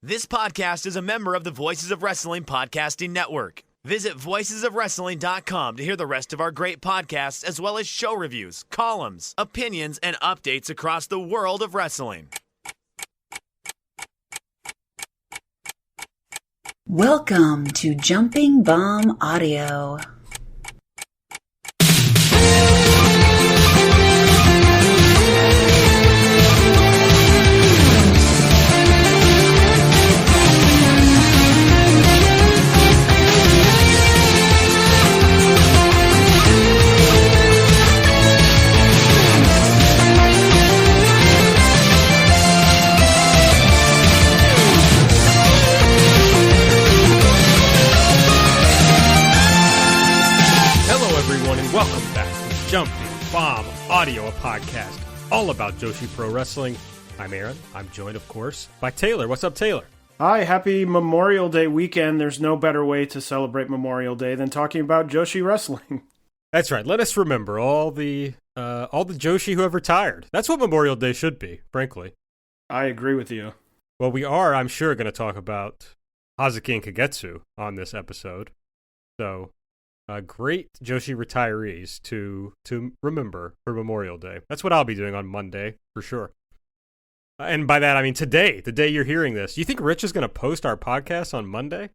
This podcast is a member of the Voices of Wrestling Podcasting Network. Visit voicesofwrestling.com to hear the rest of our great podcasts, as well as show reviews, columns, opinions, and updates across the world of wrestling. Welcome to Jumping Bomb Audio. Welcome back to Jumping Bomb Audio, a podcast all about Joshi Pro Wrestling. I'm Aaron. I'm joined, of course, by Taylor. What's up, Taylor? Hi, happy Memorial Day weekend. There's no better way to celebrate Memorial Day than talking about Joshi wrestling. That's right. Let us remember all the Joshi who have retired. That's what Memorial Day should be, frankly. I agree with you. Well, we are, I'm sure, going to talk about Hazuki and Kagetsu on this episode. So, great Joshi retirees to remember for Memorial Day. That's what I'll be doing on Monday, for sure. And by that, I mean today, the day you're hearing this. Do you think Rich is going to post our podcast on Monday,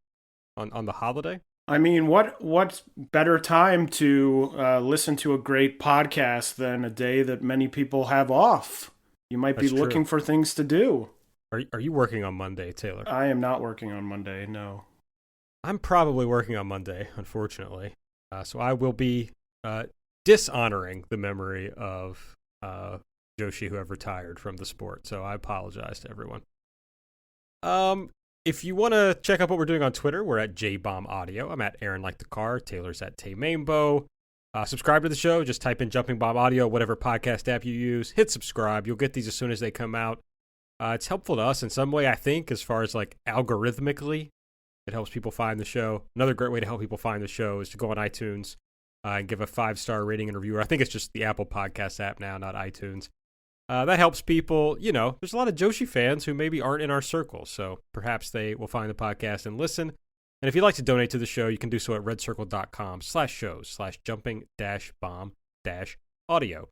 on the holiday? I mean, what's better time to listen to a great podcast than a day that many people have off? You might be looking for things to do. Are you working on Monday, Taylor? I am not working on Monday, no. I'm probably working on Monday, unfortunately. So I will be dishonoring the memory of Joshi who have retired from the sport. So I apologize to everyone. If you want to check out what we're doing on Twitter, we're at JBombAudio. I'm at Aaron Like the Car. Taylor's at Taymainbo. Subscribe to the show. Just type in Jumping Bomb Audio, whatever podcast app you use. Hit subscribe. You'll get these as soon as they come out. It's helpful to us in some way, I think, as far as like algorithmically. It helps people find the show. Another great way to help people find the show is to go on iTunes and give a 5-star rating and review. I think it's just the Apple Podcast app now, not iTunes. That helps people. You know, there's a lot of Joshi fans who maybe aren't in our circle, so perhaps they will find the podcast and listen. And if you'd like to donate to the show, you can do so at redcircle.com/shows/jumping-bomb-audio.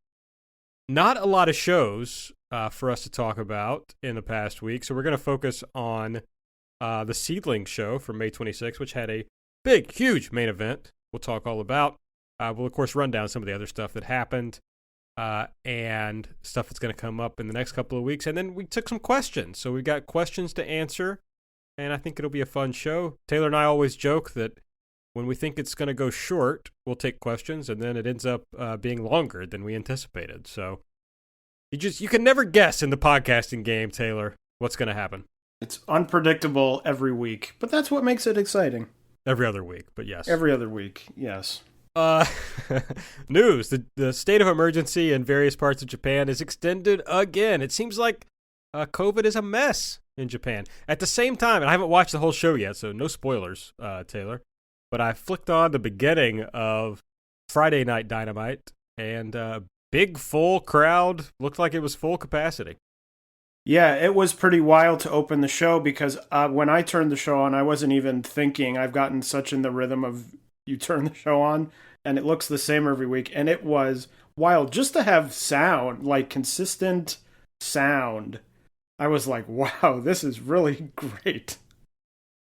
Not a lot of shows for us to talk about in the past week, so we're going to focus on the SEAdLINNNG show from May 26th, which had a big, huge main event we'll talk all about. We'll, of course, run down some of the other stuff that happened and stuff that's going to come up in the next couple of weeks. And then we took some questions. So we've got questions to answer, and I think it'll be a fun show. Taylor and I always joke that when we think it's going to go short, we'll take questions, and then it ends up being longer than we anticipated. So you can never guess in the podcasting game, Taylor, what's going to happen. It's unpredictable every week, but that's what makes it exciting. Every other week, but yes. Every other week, yes. News. The state of emergency in various parts of Japan is extended again. It seems like COVID is a mess in Japan. At the same time, and I haven't watched the whole show yet, so no spoilers, Taylor, but I flicked on the beginning of Friday Night Dynamite, and big full crowd. Looked like it was full capacity. Yeah, it was pretty wild to open the show because when I turned the show on, I wasn't even thinking. I've gotten such in the rhythm of you turn the show on, and it looks the same every week. And it was wild just to have sound, like consistent sound. I was like, wow, this is really great.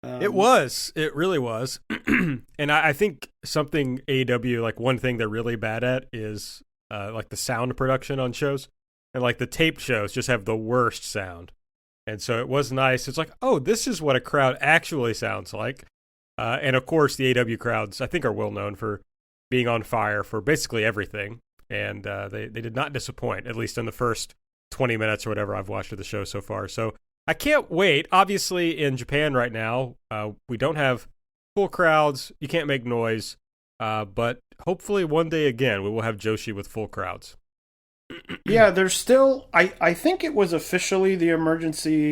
It was. It really was. And I think something AEW, like one thing they're really bad at is like the sound production on shows. And like the taped shows just have the worst sound. And so it was nice. It's like, oh, this is what a crowd actually sounds like. And of course, the AEW crowds, I think, are well known for being on fire for basically everything. And they did not disappoint, at least in the first 20 minutes or whatever I've watched of the show so far. So I can't wait. Obviously, in Japan right now, we don't have full crowds. You can't make noise. But hopefully one day again, we will have Joshi with full crowds. Yeah, there's still, I think it was officially the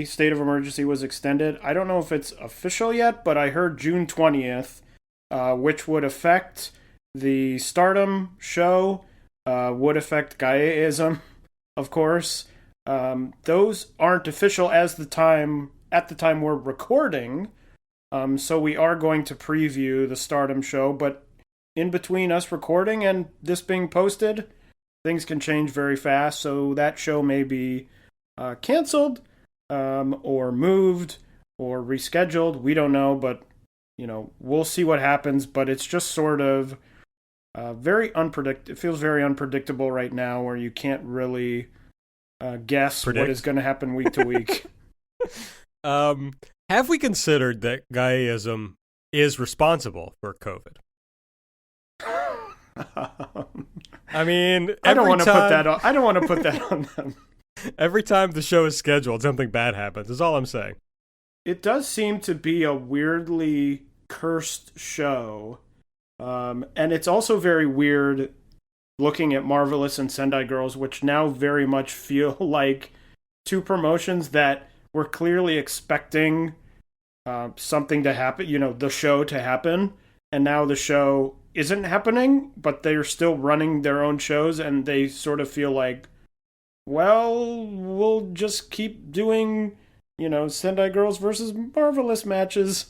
state of emergency was extended. I don't know if it's official yet, but I heard June 20th, which would affect the Stardom show, would affect Gaia-ism, of course. Those aren't official as the time at the time we're recording. So we are going to preview the Stardom show, but in between us recording and this being posted, things can change very fast. So that show may be canceled or moved or rescheduled. We don't know, but we'll see what happens. But it's just sort of very unpredictable. It feels very unpredictable right now, where you can't really guess what is going to happen week to week. Have we considered that Gaiism is responsible for COVID? I mean, I don't want to put that on. I don't want to put that on them. Every time the show is scheduled, something bad happens. Is all I'm saying. It does seem to be a weirdly cursed show, and it's also very weird looking at Marvelous and Sendai Girls, which now very much feel like two promotions that we're clearly expecting something to happen, the show to happen, and now the show isn't happening, but they're still running their own shows, and they sort of feel like, well, we'll just keep doing, Sendai Girls versus Marvelous matches,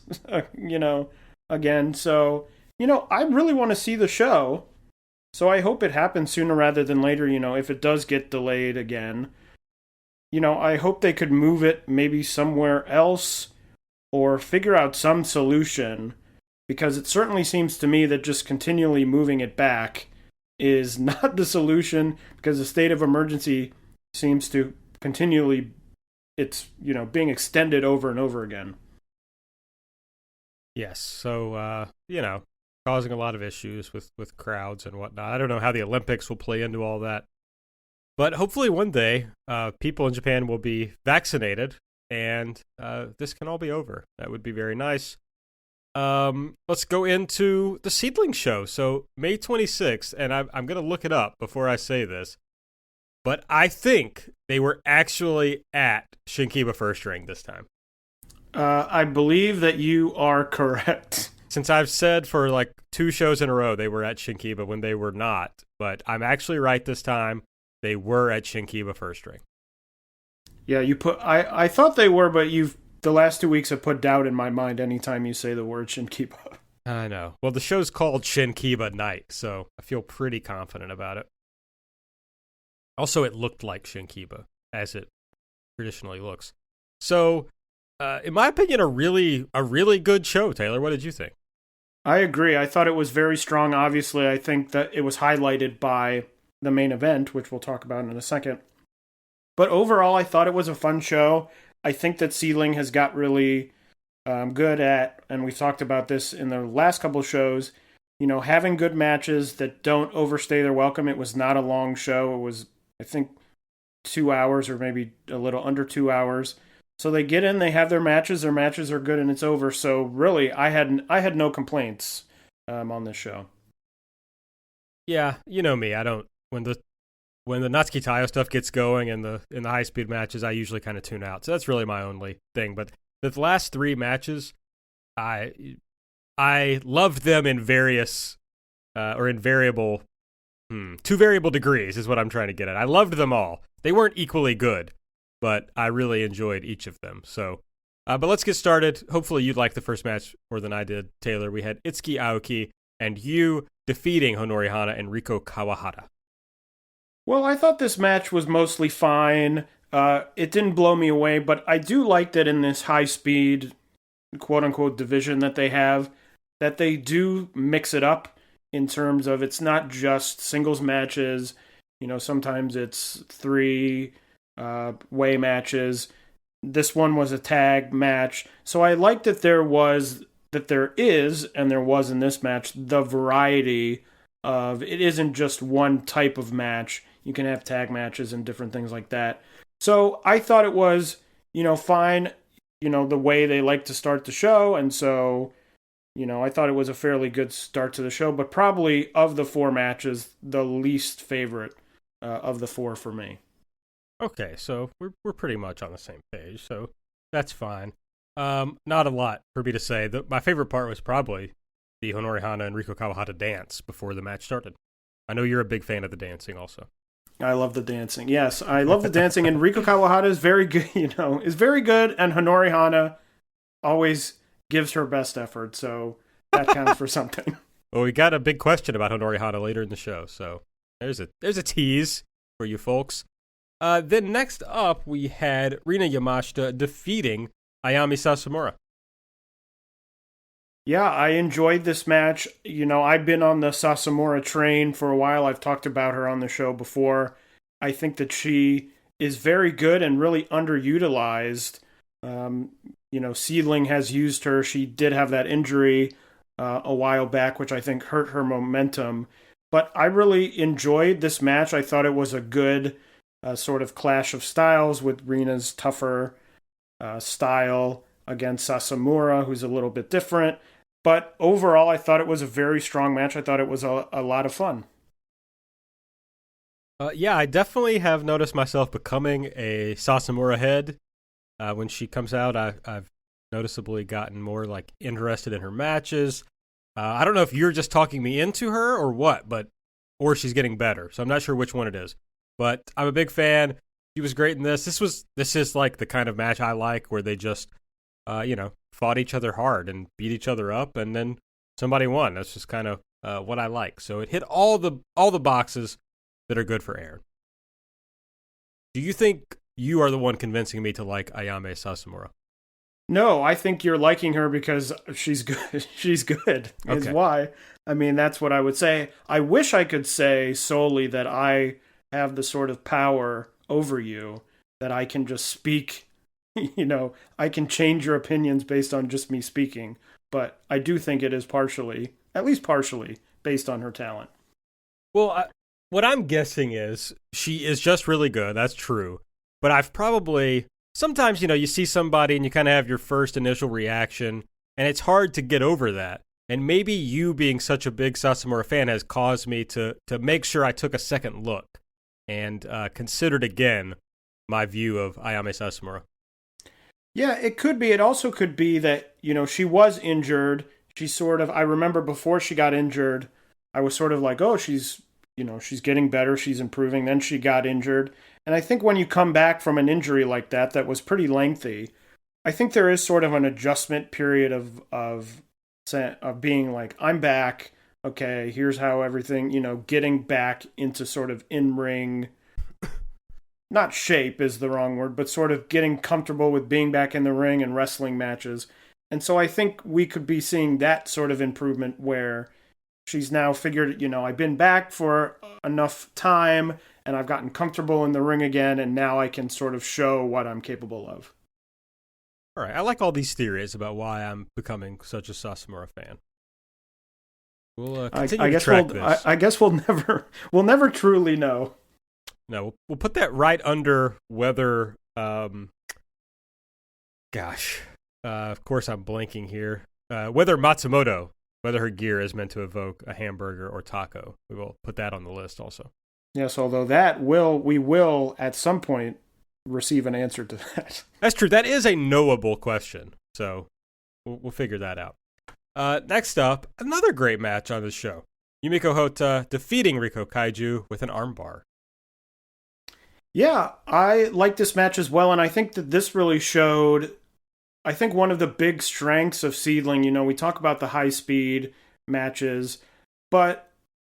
again. So, I really want to see the show, so I hope it happens sooner rather than later, if it does get delayed again. I hope they could move it maybe somewhere else or figure out some solution, because it certainly seems to me that just continually moving it back is not the solution, because the state of emergency seems to continually, it's, being extended over and over again. Yes, so, causing a lot of issues with crowds and whatnot. I don't know how the Olympics will play into all that. But hopefully one day, people in Japan will be vaccinated, and this can all be over. That would be very nice. Let's go into the SEAdLINNG show. So May 26th, and I'm going to look it up before I say this, but I think they were actually at Shinkiba First Ring this time. I believe that you are correct. Since I've said for like 2 shows in a row they were at Shinkiba when they were not, but I'm actually right this time. They were at Shinkiba First Ring. Yeah, I thought they were, but the last 2 weeks have put doubt in my mind anytime you say the word Shinkiba. I know. Well, the show's called Shinkiba Night, so I feel pretty confident about it. Also, it looked like Shinkiba, as it traditionally looks. So, in my opinion, a really good show, Taylor. What did you think? I agree. I thought it was very strong. Obviously, I think that it was highlighted by the main event, which we'll talk about in a second. But overall, I thought it was a fun show. I think that SEAdLINNNG has got really good at, and we've talked about this in the last couple of shows, having good matches that don't overstay their welcome. It was not a long show. It was, I think, 2 hours or maybe a little under 2 hours. So they get in, they have their matches are good, and it's over. So really, I had no complaints on this show. Yeah, you know me. I don't when the Natsuki Tayo stuff gets going in the high speed matches, I usually kind of tune out. So that's really my only thing. But the last 3 matches, I loved them in various or in variable 2 variable degrees is what I'm trying to get at. I loved them all. They weren't equally good, but I really enjoyed each of them. So, but let's get started. Hopefully you'd like the first match more than I did, Taylor. We had Itsuki Aoki and Yu defeating Honori Hana and Riko Kawahara. Well, I thought this match was mostly fine. It didn't blow me away, but I do like that in this high-speed, quote-unquote, division that they have, that they do mix it up in terms of it's not just singles matches. Sometimes it's 3-way matches. This one was a tag match. So I like that there is, and there was in this match, the variety of, it isn't just one type of match. You can have tag matches and different things like that. So I thought it was, fine, the way they like to start the show. And so, I thought it was a fairly good start to the show, but probably of the 4 matches, the least favorite of the 4 for me. Okay, so we're pretty much on the same page, so that's fine. Not a lot for me to say. My favorite part was probably the Honori Hana and Riko Kawahara dance before the match started. I know you're a big fan of the dancing also. I love the dancing. Yes, I love the dancing, and Riko Kawahata is very good. Is very good, and Honori Hana always gives her best effort, so that counts for something. Well, we got a big question about Honori Hana later in the show, so there's a tease for you folks. Then next up, we had Reena Yamashita defeating Ayami Sasamura. Yeah, I enjoyed this match. I've been on the Sasamura train for a while. I've talked about her on the show before. I think that she is very good and really underutilized. SEAdLINNNG has used her. She did have that injury a while back, which I think hurt her momentum. But I really enjoyed this match. I thought it was a good sort of clash of styles with Reena's tougher style against Sasamura, who's a little bit different. But overall, I thought it was a very strong match. I thought it was a lot of fun. Yeah, I definitely have noticed myself becoming a Sasamura head. When she comes out, I've noticeably gotten more like interested in her matches. I don't know if you're just talking me into her or what, or she's getting better. So I'm not sure which one it is. But I'm a big fan. She was great in this. This is like the kind of match I like where they just fought each other hard and beat each other up, and then somebody won. That's just kind of what I like. So it hit all the boxes that are good for Aaron. Do you think you are the one convincing me to like Ayame Sasamura? No, I think you're liking her because she's good. She's good is why. I mean, that's what I would say. I wish I could say solely that I have the sort of power over you that I can just speak. I can change your opinions based on just me speaking. But I do think it is at least partially, based on her talent. Well, what I'm guessing is she is just really good. That's true. But I've probably, sometimes, you see somebody and you kind of have your first initial reaction, and it's hard to get over that. And maybe you being such a big Sasamura fan has caused me to make sure I took a second look and considered again my view of Ayame Sasamura. Yeah, it could be. It also could be that, she was injured. I remember before she got injured, I was sort of like, oh, she's getting better. She's improving. Then she got injured. And I think when you come back from an injury like that was pretty lengthy, I think there is sort of an adjustment period of being like, I'm back. Okay, here's how everything, getting back into sort of in-ring, not shape is the wrong word, but sort of getting comfortable with being back in the ring and wrestling matches. And so I think we could be seeing that sort of improvement where she's now figured, I've been back for enough time and I've gotten comfortable in the ring again, and now I can sort of show what I'm capable of. All right, I like all these theories about why I'm becoming such a Sasamura fan. We'll continue to track this. I guess we'll never truly know. No, we'll put that right under whether, of course I'm blanking here, whether Matsumoto, whether her gear is meant to evoke a hamburger or taco. We will put that on the list also. Yes, although we will at some point receive an answer to that. That's true. That is a knowable question, so we'll figure that out. Next up, another great match on the show. Yumiko Hota defeating Riko Kaiju with an armbar. Yeah, I like this match as well, and I think that this really showed, I think one of the big strengths of SEAdLINNNG, we talk about the high-speed matches,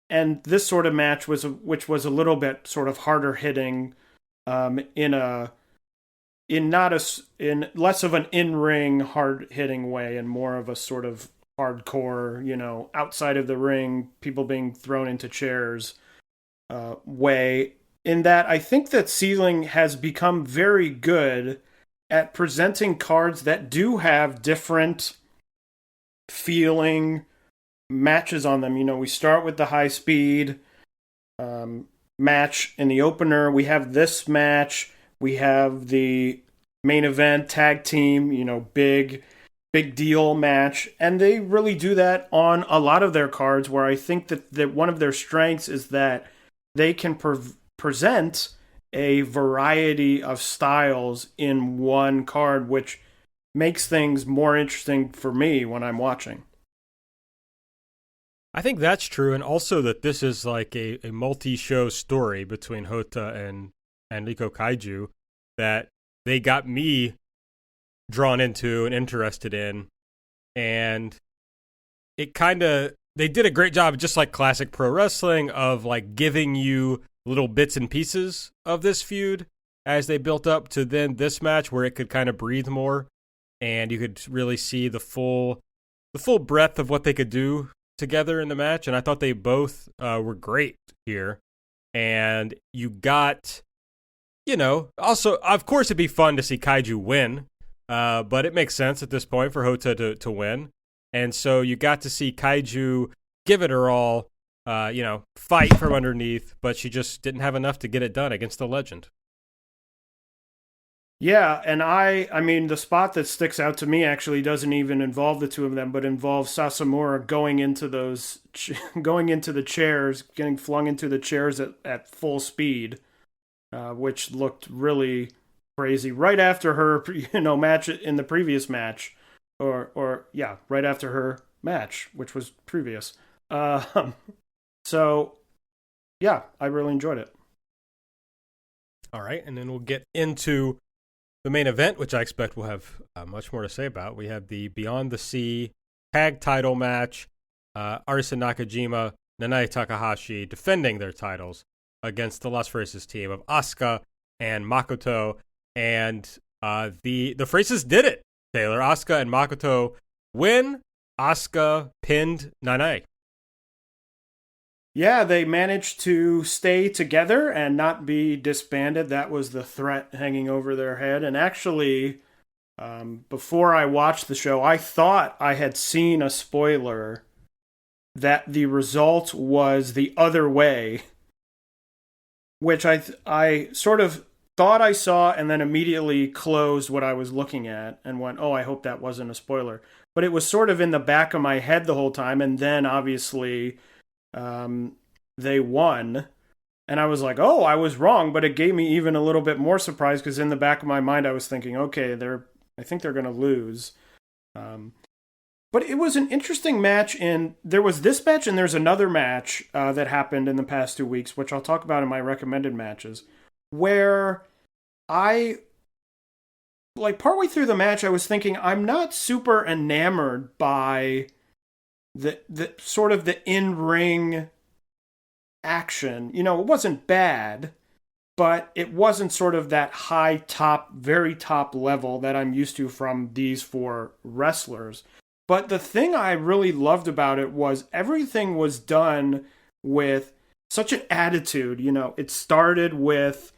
and this sort of match which was a little bit sort of harder hitting, in less of an in-ring hard hitting way and more of a sort of hardcore, outside of the ring, people being thrown into chairs way. In that, I think that SEAdLINNNG has become very good at presenting cards that do have different feeling matches on them. We start with the high speed match in the opener. We have this match. We have the main event tag team, big deal match. And they really do that on a lot of their cards, where I think that one of their strengths is that they can present a variety of styles in one card, which makes things more interesting for me when I'm watching. I think that's true, and also that this is like a multi-show story between Hota and Riko Kaiju that they got me drawn into and interested in, and it kind of, they did a great job, just like classic pro wrestling, of like giving you little bits and pieces of this feud as they built up to then this match where it could kind of breathe more, and you could really see the full breadth of what they could do together in the match. And I thought they both were great here. And you got, also, of course, it'd be fun to see Kaiju win, but it makes sense at this point for Hota to win. And so you got to see Kaiju give it her all, fight from underneath, but she just didn't have enough to get it done against the legend. Yeah, and I mean, the spot that sticks out to me actually doesn't even involve the two of them, but involves Sasamura going into the chairs, getting flung into the chairs at full speed, which looked really crazy. Right after her, match in the previous match, right after her match, which was previous. So, yeah, I really enjoyed it. All right, and then we'll get into the main event, which I expect we'll have much more to say about. We have the Beyond the Sea tag title match. Arisa Nakajima, Nanae Takahashi defending their titles against the Las Fresas team of Asuka and Makoto. And the Fresas did it, Taylor. Asuka and Makoto win. Asuka pinned Nanae. Yeah, they managed to stay together and not be disbanded. That was the threat hanging over their head. And actually, before I watched the show, I thought I had seen a spoiler that the result was the other way, which I sort of thought I saw and then immediately closed what I was looking at and went, oh, I hope that wasn't a spoiler. But it was sort of in the back of my head the whole time, and then obviously they won, and I was like, oh, I was wrong, but it gave me even a little bit more surprise because in the back of my mind I was thinking, okay, I think they're going to lose. But it was an interesting match, and there was this match and there's another match that happened in the past 2 weeks, which I'll talk about in my recommended matches, where I, like, partway through the match I was thinking I'm not super enamored by the sort of the in-ring action. It wasn't bad, but it wasn't sort of that high top, very top level that I'm used to from these four wrestlers. But the thing I really loved about it was everything was done with such an attitude. It started with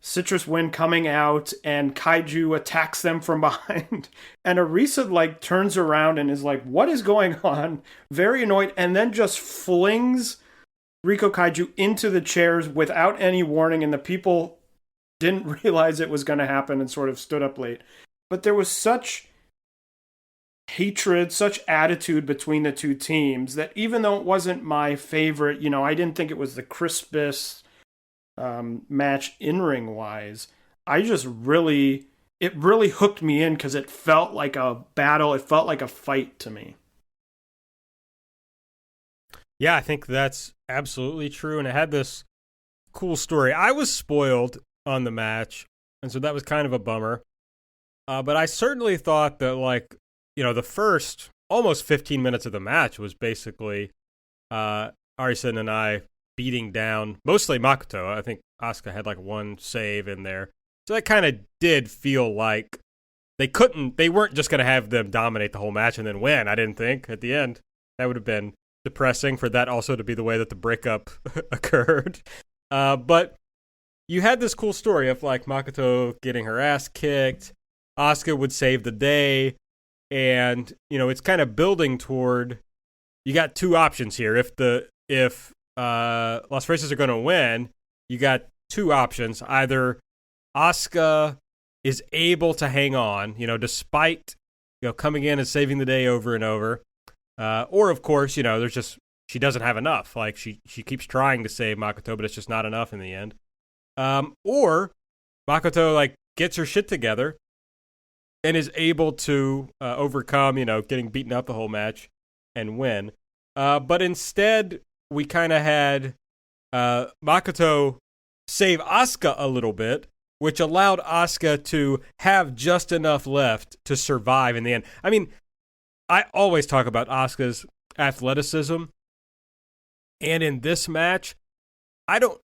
Citrus Wind coming out and Kaiju attacks them from behind. And Arisa turns around and is like, what is going on? Very annoyed. And then just flings Riko Kaiju into the chairs without any warning. And the people didn't realize it was going to happen and sort of stood up late. But there was such hatred, such attitude between the two teams that even though it wasn't my favorite, I didn't think it was the crispest match in-ring wise, it really hooked me in because it felt like a battle. It felt like a fight to me. Yeah, I think that's absolutely true. And it had this cool story. I was spoiled on the match, and so that was kind of a bummer. But I certainly thought that, the first almost 15 minutes of the match was basically Arisa and I beating down mostly Makoto. I think Asuka had one save in there. So that kind of did feel like they weren't just going to have them dominate the whole match and then win, I didn't think, at the end. That would have been depressing for that also to be the way that the breakup occurred. But you had this cool story of Makoto getting her ass kicked. Asuka would save the day. And, it's kind of building toward, you got two options here. If Las Fresas are going to win, you got two options. Either Asuka is able to hang on, despite, coming in and saving the day over and over. Or, of course, there's just, she doesn't have enough. She keeps trying to save Makoto, but it's just not enough in the end. Or Makoto, gets her shit together and is able to overcome, getting beaten up the whole match and win. But instead, we kind of had Makoto save Asuka a little bit, which allowed Asuka to have just enough left to survive in the end. I mean, I always talk about Asuka's athleticism, and in this match, I don't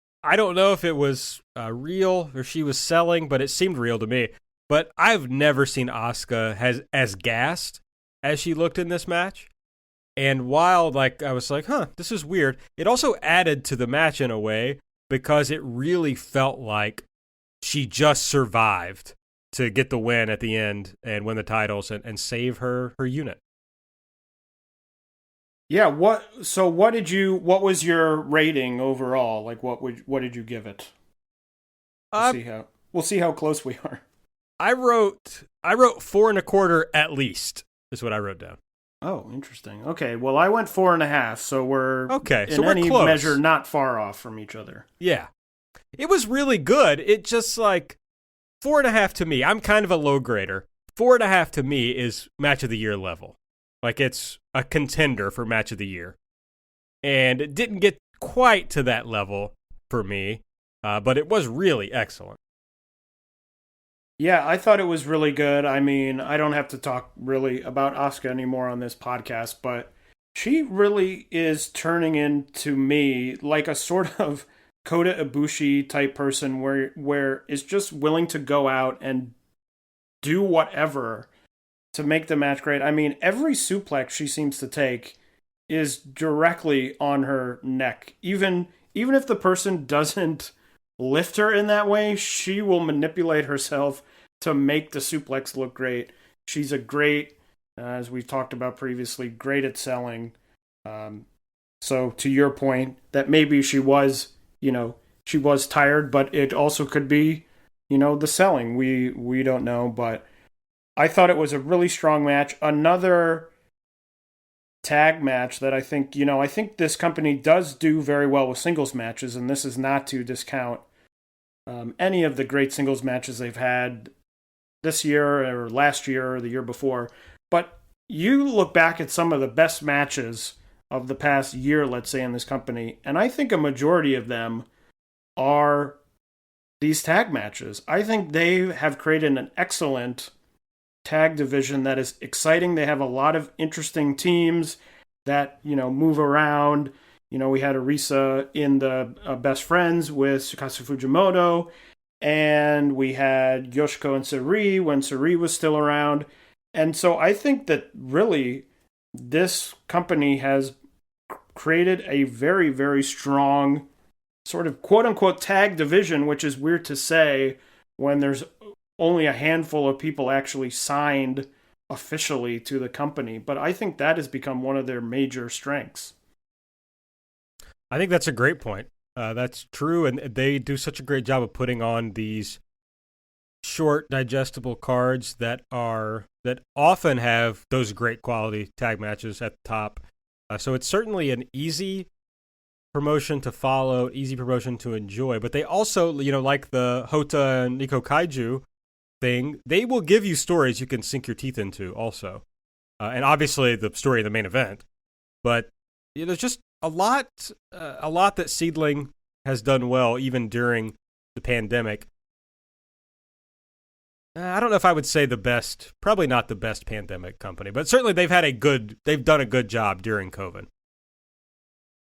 know if it was real or she was selling, but it seemed real to me. But I've never seen Asuka as gassed as she looked in this match. And while I was like, this is weird, it also added to the match in a way because it really felt like she just survived to get the win at the end and win the titles and save her unit. Yeah, what was your rating overall? Like what did you give it? We'll see how close we are. I wrote 4.25 at least is what I wrote down. Oh, interesting. Okay, well I went 4.5, so we're any close. measure not far off from each other. Yeah. It was really good. It just 4.5 to me. I'm kind of a low grader. 4.5 to me is match of the year level. Like it's a contender for match of the year. And it didn't get quite to that level for me, but it was really excellent. Yeah, I thought it was really good. I mean, I don't have to talk really about Asuka anymore on this podcast, but she really is turning into me like a sort of Kota Ibushi type person where is just willing to go out and do whatever to make the match great. I mean, every suplex she seems to take is directly on her neck. Even if the person doesn't lift her in that way, she will manipulate herself to make the suplex look great. She's a great, as we've talked about previously, great at selling. So to your point, that maybe she was tired, but it also could be, the selling. We don't know, but I thought it was a really strong match. Another tag match that I think this company does do very well with singles matches, and this is not to discount any of the great singles matches they've had this year or last year or the year before. But you look back at some of the best matches of the past year, let's say, in this company, and I think a majority of them are these tag matches. I think they have created an excellent tag division that is exciting. They have a lot of interesting teams that, move around. We had Arisa in the Best Friends with Tsukasa Fujimoto, and we had Yoshiko and Sari when Sari was still around. And so I think that really this company has created a very, very strong sort of quote-unquote tag division, which is weird to say when there's only a handful of people actually signed officially to the company. But I think that has become one of their major strengths. I think that's a great point. That's true, and they do such a great job of putting on these short, digestible cards that often have those great quality tag matches at the top. So it's certainly an easy promotion to follow, easy promotion to enjoy. But they also, like the Hota and Riko Kaiju thing, they will give you stories you can sink your teeth into also. And obviously the story of the main event. But there's just a lot that SEAdLINNG has done well, even during the pandemic. I don't know if I would say the best, probably not the best pandemic company, but certainly they've done a good job during COVID.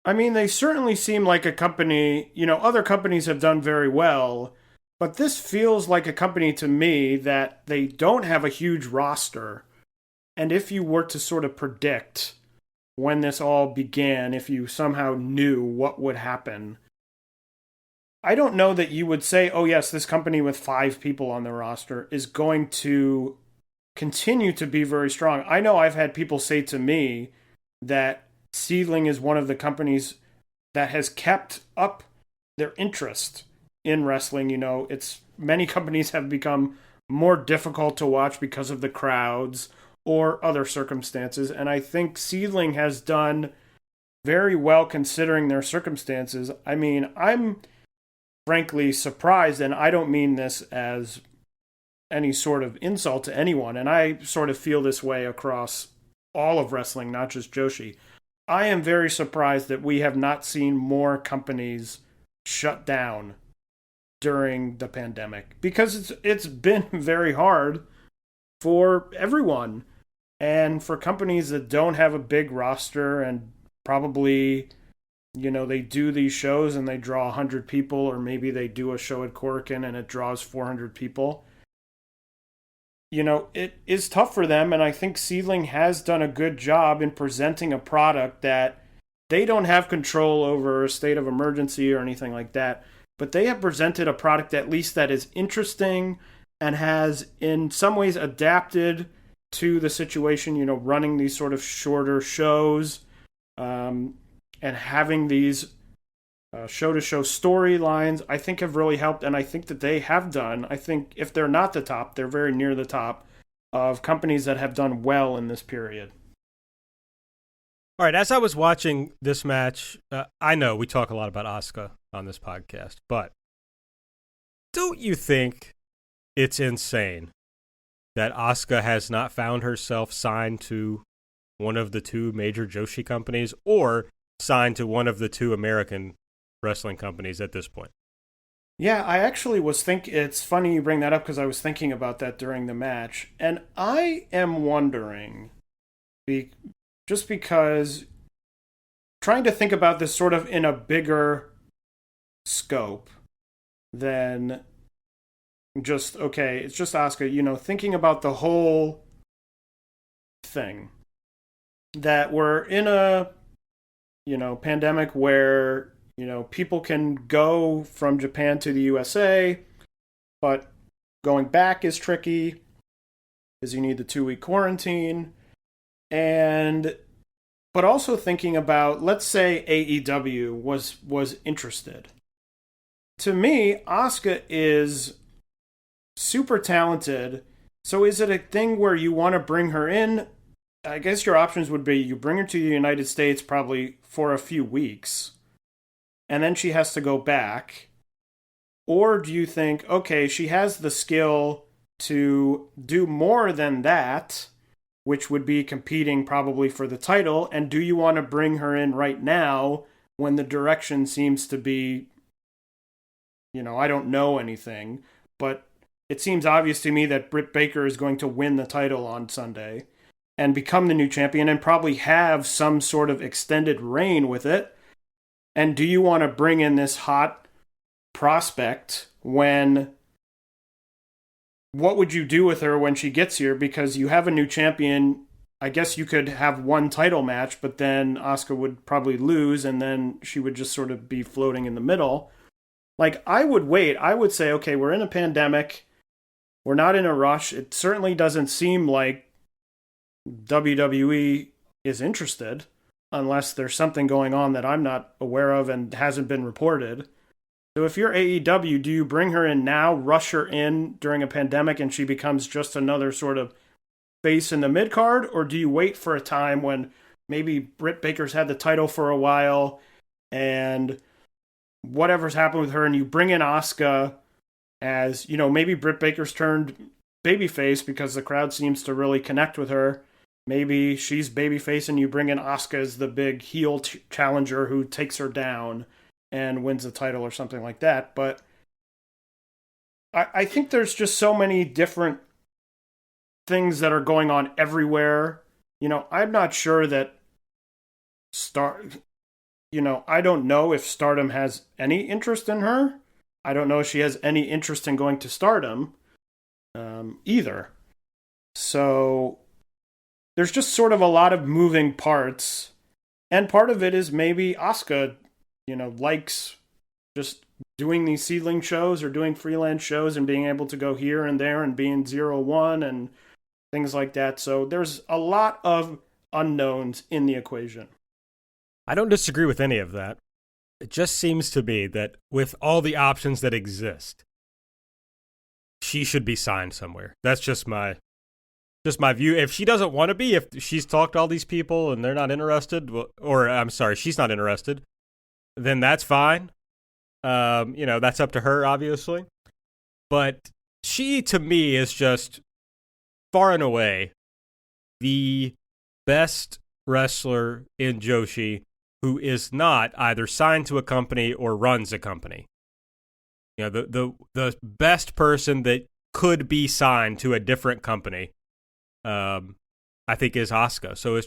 I mean, they certainly seem like a company, other companies have done very well, but this feels like a company to me that they don't have a huge roster. And if you were to sort of predict when this all began, if you somehow knew what would happen, I don't know that you would say, oh yes, this company with 5 people on the roster is going to continue to be very strong. I know I've had people say to me that SEAdLINNG is one of the companies that has kept up their interest in wrestling. Many companies have become more difficult to watch because of the crowds or other circumstances, and I think SEAdLINNG has done very well considering their circumstances. I mean, I'm frankly surprised, and I don't mean this as any sort of insult to anyone, and I sort of feel this way across all of wrestling, not just joshi. I am very surprised that we have not seen more companies shut down during the pandemic, because it's been very hard for everyone, and for companies that don't have a big roster and probably, they do these shows and they draw 100 people, or maybe they do a show at Korakuen and it draws 400 people. It is tough for them, and I think SEAdLINNNG has done a good job in presenting a product that they don't have control over a state of emergency or anything like that, but they have presented a product at least that is interesting and has in some ways adapted to the situation, running these sort of shorter shows, and having these show-to-show storylines, I think have really helped, and I think that they have done. I think if they're not the top, they're very near the top of companies that have done well in this period. All right, as I was watching this match, I know we talk a lot about Asuka on this podcast, but don't you think it's insane that Asuka has not found herself signed to one of the two major joshi companies or signed to one of the two American wrestling companies at this point? Yeah, I actually was it's funny you bring that up, because I was thinking about that during the match, and I am wondering, just because trying to think about this sort of in a bigger scope than just, okay, it's just Asuka, thinking about the whole thing, that we're in a, pandemic where, people can go from Japan to the USA, but going back is tricky because you need the 2-week quarantine. But also thinking about, let's say AEW was interested. To me, Asuka is super talented. So is it a thing where you want to bring her in? I guess your options would be you bring her to the United States probably for a few weeks, and then she has to go back. Or do you think, okay, she has the skill to do more than that, which would be competing probably for the title, and do you want to bring her in right now when the direction seems to be, I don't know anything, but it seems obvious to me that Britt Baker is going to win the title on Sunday and become the new champion and probably have some sort of extended reign with it. And do you want to bring in this hot prospect when... What would you do with her when she gets here? Because you have a new champion. I guess you could have one title match, but then Asuka would probably lose, and then she would just sort of be floating in the middle. Like, I would wait. I would say, okay, we're in a pandemic. We're not in a rush. It certainly doesn't seem like WWE is interested, unless there's something going on that I'm not aware of and hasn't been reported. So if you're AEW, do you bring her in now, rush her in during a pandemic, and she becomes just another sort of face in the mid-card? Or do you wait for a time when maybe Britt Baker's had the title for a while and whatever's happened with her, and you bring in Asuka as, maybe Britt Baker's turned babyface because the crowd seems to really connect with her. Maybe she's babyface and you bring in Asuka as the big heel challenger who takes her down and wins the title or something like that. But I think there's just so many different things that are going on everywhere. I'm not sure that I don't know if Stardom has any interest in her. I don't know if she has any interest in going to Stardom either. So there's just sort of a lot of moving parts. And part of it is maybe Asuka likes just doing these SEAdLINNNG shows or doing freelance shows and being able to go here and there and being 0-1 and things like that. So there's a lot of unknowns in the equation. I don't disagree with any of that. It just seems to be that with all the options that exist, she should be signed somewhere. That's just my view. If she doesn't want to be, if she's talked to all these people and they're not interested, she's not interested, then that's fine. That's up to her, obviously. But she, to me, is just far and away the best wrestler in joshi who is not either signed to a company or runs a company. You know, the best person that could be signed to a different company, I think, is Asuka. So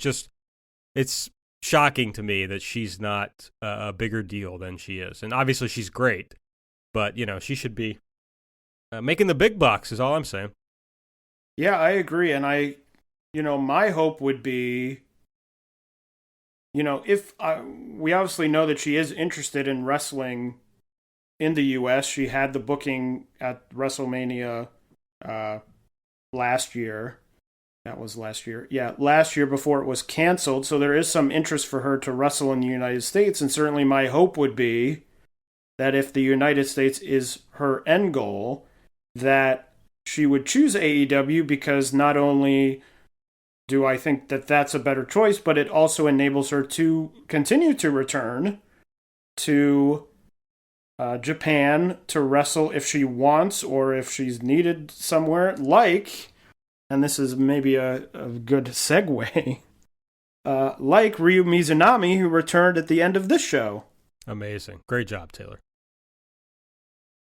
it's shocking to me that she's not a bigger deal than she is. And obviously she's great, but, you know, she should be making the big bucks is all I'm saying. Yeah, I agree. And my hope would be, if we obviously know that she is interested in wrestling in the U.S. She had the booking at WrestleMania last year. That was last year. Yeah, last year before it was canceled. So there is some interest for her to wrestle in the United States. And certainly my hope would be that if the United States is her end goal, that she would choose AEW, because not only do I think that that's a better choice, but it also enables her to continue to return to Japan to wrestle if she wants or if she's needed somewhere, and this is maybe a good segue, like Ryu Mizunami, who returned at the end of this show. Amazing. Great job, Taylor.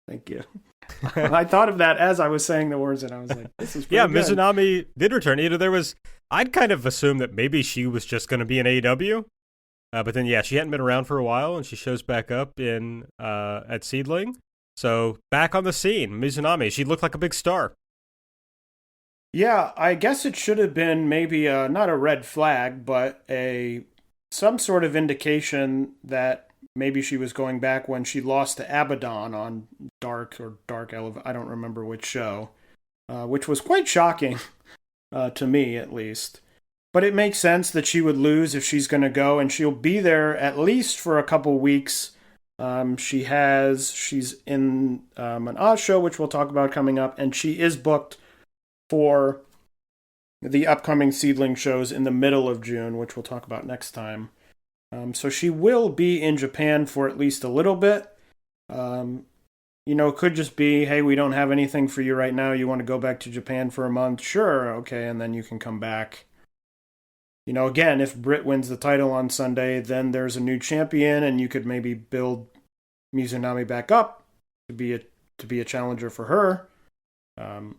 Thank you. I thought of that as I was saying the words, and I was like, this is pretty good. Mizunami did return. I'd kind of assumed that maybe she was just going to be in AEW, but then, she hadn't been around for a while, and she shows back up at SEAdLINNG. So, back on the scene, Mizunami. She looked like a big star. Yeah, I guess it should have been maybe not a red flag, but some sort of indication that maybe she was going back when she lost to Abaddon on Dark Elevation. I don't remember which show, which was quite shocking to me, at least. But it makes sense that she would lose if she's going to go, and she'll be there at least for a couple weeks. She's in an Oz show, which we'll talk about coming up, and she is booked for the upcoming SEAdLINNG shows in the middle of June, which we'll talk about next time. So she will be in Japan for at least a little bit. It could just be, hey, we don't have anything for you right now. You want to go back to Japan for a month? Sure, okay, and then you can come back. Again, if Britt wins the title on Sunday, then there's a new champion, and you could maybe build Mizunami back up to be a challenger for her,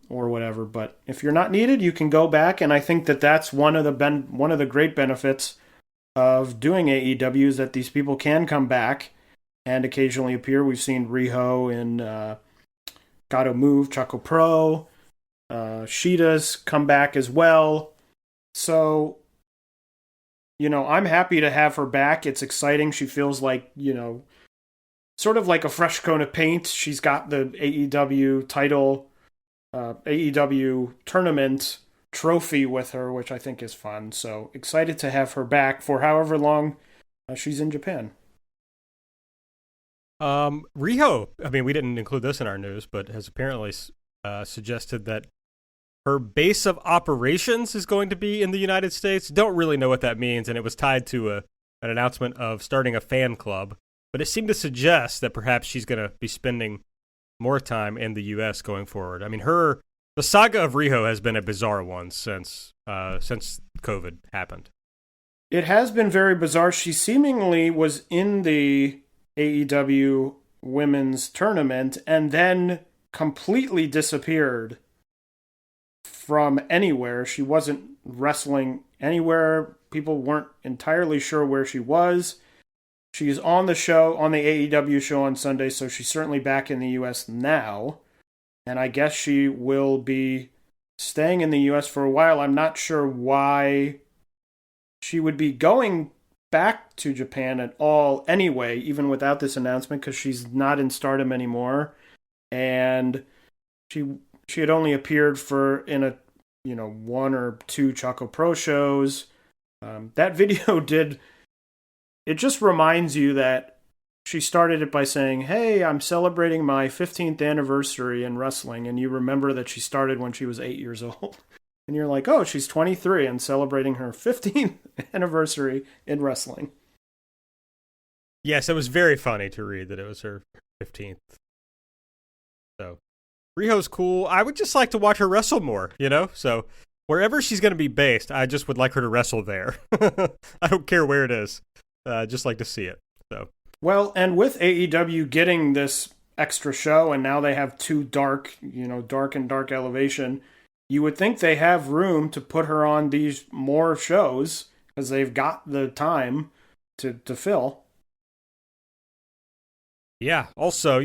or whatever. But if you're not needed, you can go back, and I think that that's one of the great benefits of doing AEW is that these people can come back and occasionally appear. We've seen Riho in Gotta Move, Choco Pro. Sheeta's come back as well. So, I'm happy to have her back. It's exciting. She feels like, sort of like a fresh coat of paint. She's got the AEW title, AEW tournament trophy with her, which I think is fun. So excited to have her back for however long she's in Japan. Riho, we didn't include this in our news, but has apparently suggested that her base of operations is going to be in the United States. Don't really know what that means, and it was tied to an announcement of starting a fan club, but it seemed to suggest that perhaps she's going to be spending more time in the U.S. going forward. The saga of Riho has been a bizarre one since COVID happened. It has been very bizarre. She seemingly was in the AEW women's tournament and then completely disappeared from anywhere. She wasn't wrestling anywhere. People weren't entirely sure where she was. She's on the show, on the AEW show on Sunday, so she's certainly back in the U.S. now. And I guess she will be staying in the U.S. for a while. I'm not sure why she would be going back to Japan at all anyway, even without this announcement, because she's not in Stardom anymore. And she had only appeared in one or two Choco Pro shows. That video it just reminds you that she started it by saying, hey, I'm celebrating my 15th anniversary in wrestling. And you remember that she started when she was 8 years old. And you're like, oh, she's 23 and celebrating her 15th anniversary in wrestling. Yes, it was very funny to read that it was her 15th. So, Riho's cool. I would just like to watch her wrestle more, So, wherever she's going to be based, I just would like her to wrestle there. I don't care where it is. Just like to see it. So well, and with AEW getting this extra show, and now they have two dark and dark elevation, you would think they have room to put her on these more shows because they've got the time to fill. Yeah. Also,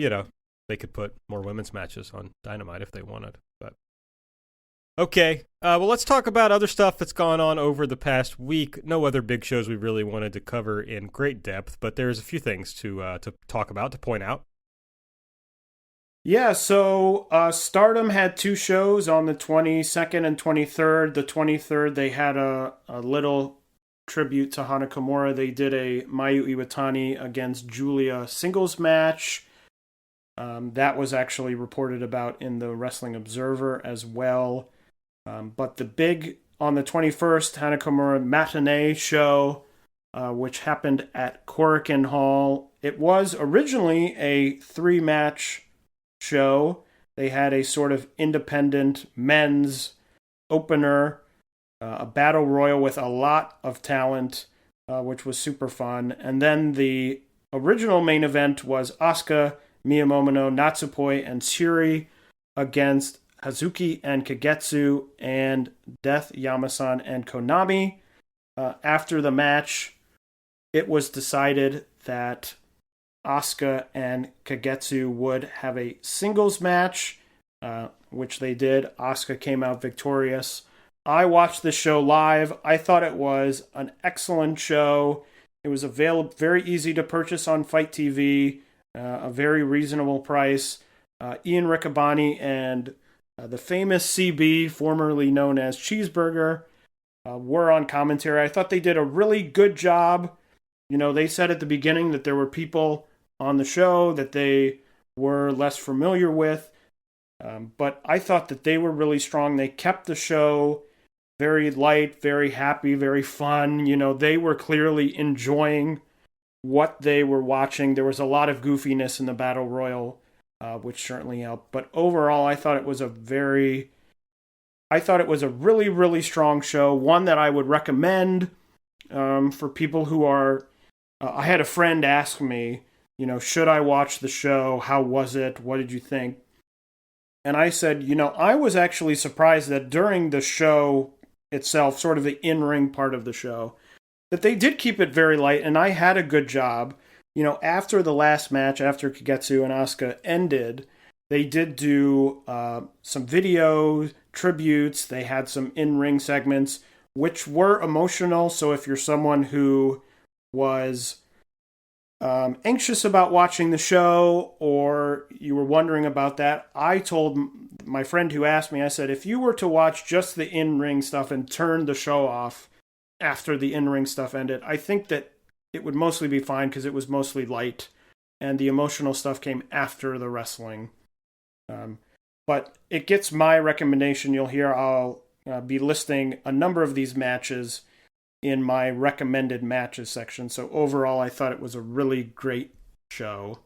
they could put more women's matches on Dynamite if they wanted. But okay. Well, let's talk about other stuff that's gone on over the past week. No other big shows we really wanted to cover in great depth, but there's a few things to talk about, to point out. Yeah, so Stardom had two shows on the 22nd and 23rd. The 23rd, they had a little tribute to Hana Kimura. They did a Miyu Iwatani against Julia singles match. That was actually reported about in the Wrestling Observer as well. But the big, on the 21st, Hana Kimura matinee show, which happened at Korakuen Hall. It was originally a 3-match show. They had a sort of independent men's opener, a battle royal with a lot of talent, which was super fun. And then the original main event was Asuka, Miyamoto, Natsupoi, and Shuri against Hazuki and Kagetsu and Death, Yamasan, and Konami. After the match, it was decided that Asuka and Kagetsu would have a singles match, which they did. Asuka came out victorious. I watched the show live. I thought it was an excellent show. It was available, very easy to purchase on Fight TV, a very reasonable price. Ian Riccaboni and the famous CB, formerly known as Cheeseburger, were on commentary. I thought they did a really good job. They said at the beginning that there were people on the show that they were less familiar with, but I thought that they were really strong. They kept the show very light, very happy, very fun. They were clearly enjoying what they were watching. There was a lot of goofiness in the Battle Royal, which certainly helped. But overall, I thought it was a really, really strong show. One that I would recommend for people who are... I had a friend ask me, should I watch the show? How was it? What did you think? And I said, I was actually surprised that during the show itself, sort of the in-ring part of the show, that they did keep it very light, and I had a good job. After the last match, after Kagetsu and Asuka ended, they did do some video tributes. They had some in-ring segments, which were emotional. So if you're someone who was anxious about watching the show, or you were wondering about that, I told my friend who asked me, I said, if you were to watch just the in-ring stuff and turn the show off after the in-ring stuff ended, I think that it would mostly be fine because it was mostly light and the emotional stuff came after the wrestling. But it gets my recommendation. You'll hear I'll be listing a number of these matches in my recommended matches section. So overall, I thought it was a really great show.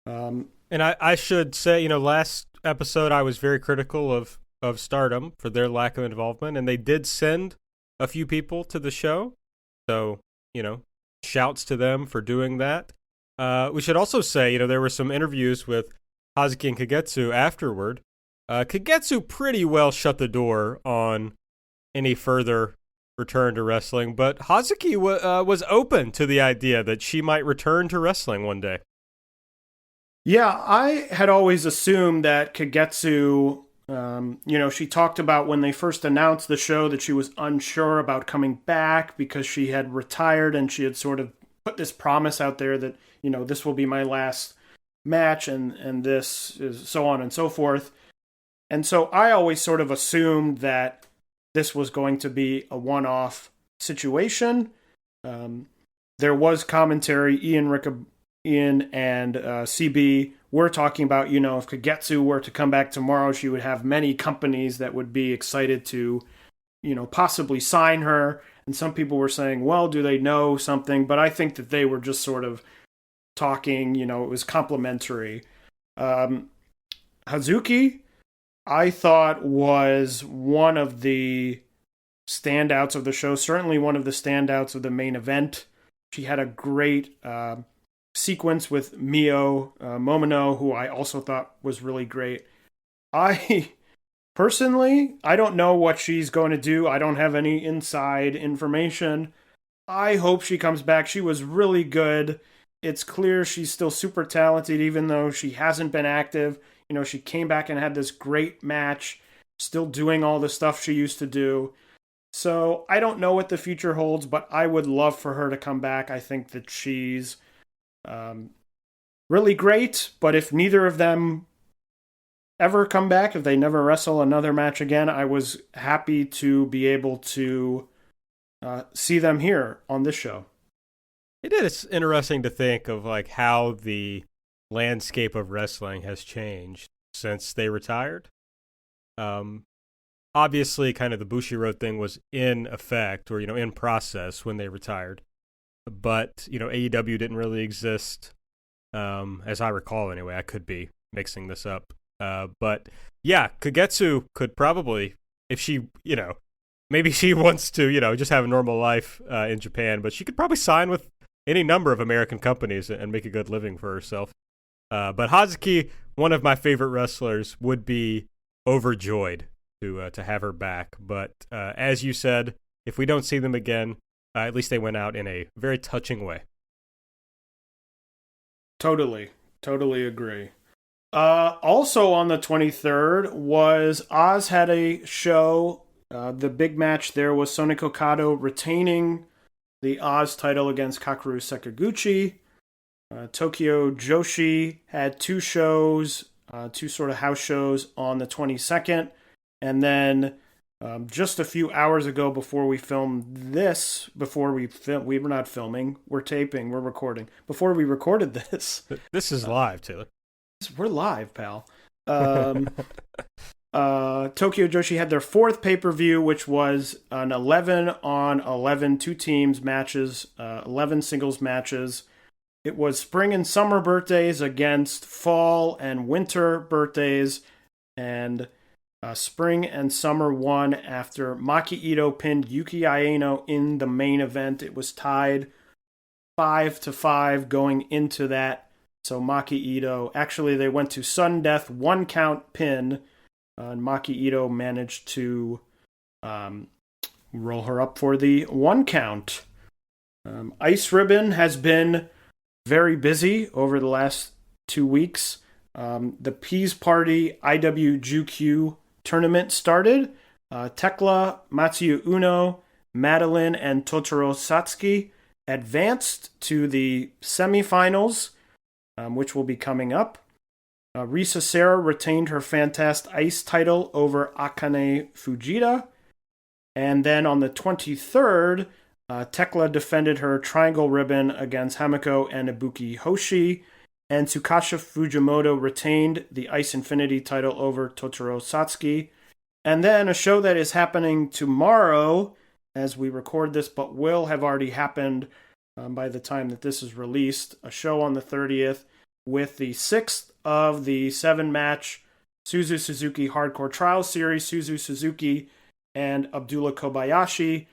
And I should say, last episode I was very critical of Stardom for their lack of involvement, and they did send a few people to the show. So, shouts to them for doing that. We should also say, there were some interviews with Hazuki and Kagetsu afterward. Kagetsu pretty well shut the door on any further return to wrestling, but Hazuki was open to the idea that she might return to wrestling one day. Yeah, I had always assumed that Kagetsu, she talked about when they first announced the show that she was unsure about coming back because she had retired, and she had sort of put this promise out there that, this will be my last match and this is so on and so forth. And so I always sort of assumed that this was going to be a one-off situation. There was commentary. Ian and CB were talking about, if Kagetsu were to come back tomorrow, she would have many companies that would be excited to, possibly sign her. And some people were saying, well, do they know something? But I think that they were just sort of talking, it was complimentary. Hazuki, I thought, was one of the standouts of the show, certainly one of the standouts of the main event. She had a great sequence with Mio Momino, who I also thought was really great. Personally, I don't know what she's going to do. I don't have any inside information. I hope she comes back. She was really good. It's clear she's still super talented, even though she hasn't been active. You know, she came back and had this great match, still doing all the stuff she used to do. So I don't know what the future holds, but I would love for her to come back. I think that she's really great, but if neither of them ever come back, if they never wrestle another match again, I was happy to be able to see them here on this show. It is interesting to think of like how the landscape of wrestling has changed since they retired. Obviously, kind of the Bushiroad thing was in effect, or in process when they retired, but AEW didn't really exist, as I recall. Anyway, I could be mixing this up. But yeah, Kagetsu could probably, if she, maybe she wants to, just have a normal life in Japan, but she could probably sign with any number of American companies and make a good living for herself. But Hazuki, one of my favorite wrestlers, would be overjoyed to have her back. But as you said, if we don't see them again, at least they went out in a very touching way. Totally agree. Also on the 23rd was Oz had a show. The big match there was Soniko Kato retaining the Oz title against Kakeru Sekiguchi. Tokyo Joshi had two shows, two sort of house shows on the 22nd. And then just a few hours ago before we filmed this, we were not filming, we're taping, we're recording. Before we recorded this. This is live, Taylor. We're live, pal. Tokyo Joshi had their fourth pay-per-view, which was an 11-on-11 two teams matches, 11 singles matches. It was spring and summer birthdays against fall and winter birthdays, and spring and summer won after Maki Ito pinned Yuki Aeno in the main event. It was tied 5-5 going into that. So Maki Ito, actually they went to sudden death, 1 count pin, and Maki Ito managed to roll her up for the 1 count. Ice Ribbon has been very busy over the last 2 weeks. The Peas Party IWGQ tournament started. Tekla, Matsuyu Uno, Madeline, and Totoro Satsuki advanced to the semifinals, which will be coming up. Risa Sera retained her Fantastic Ice title over Akane Fujita. And then on the 23rd, Tekla defended her Triangle Ribbon against Hamiko and Ibuki Hoshi. And Tsukasa Fujimoto retained the Ice Infinity title over Totoro Satsuki. And then a show that is happening tomorrow as we record this, but will have already happened by the time that this is released. A show on the 30th with the 6th of the 7-match Suzu Suzuki Hardcore Trial Series, Suzu Suzuki and Abdullah Kobayashi,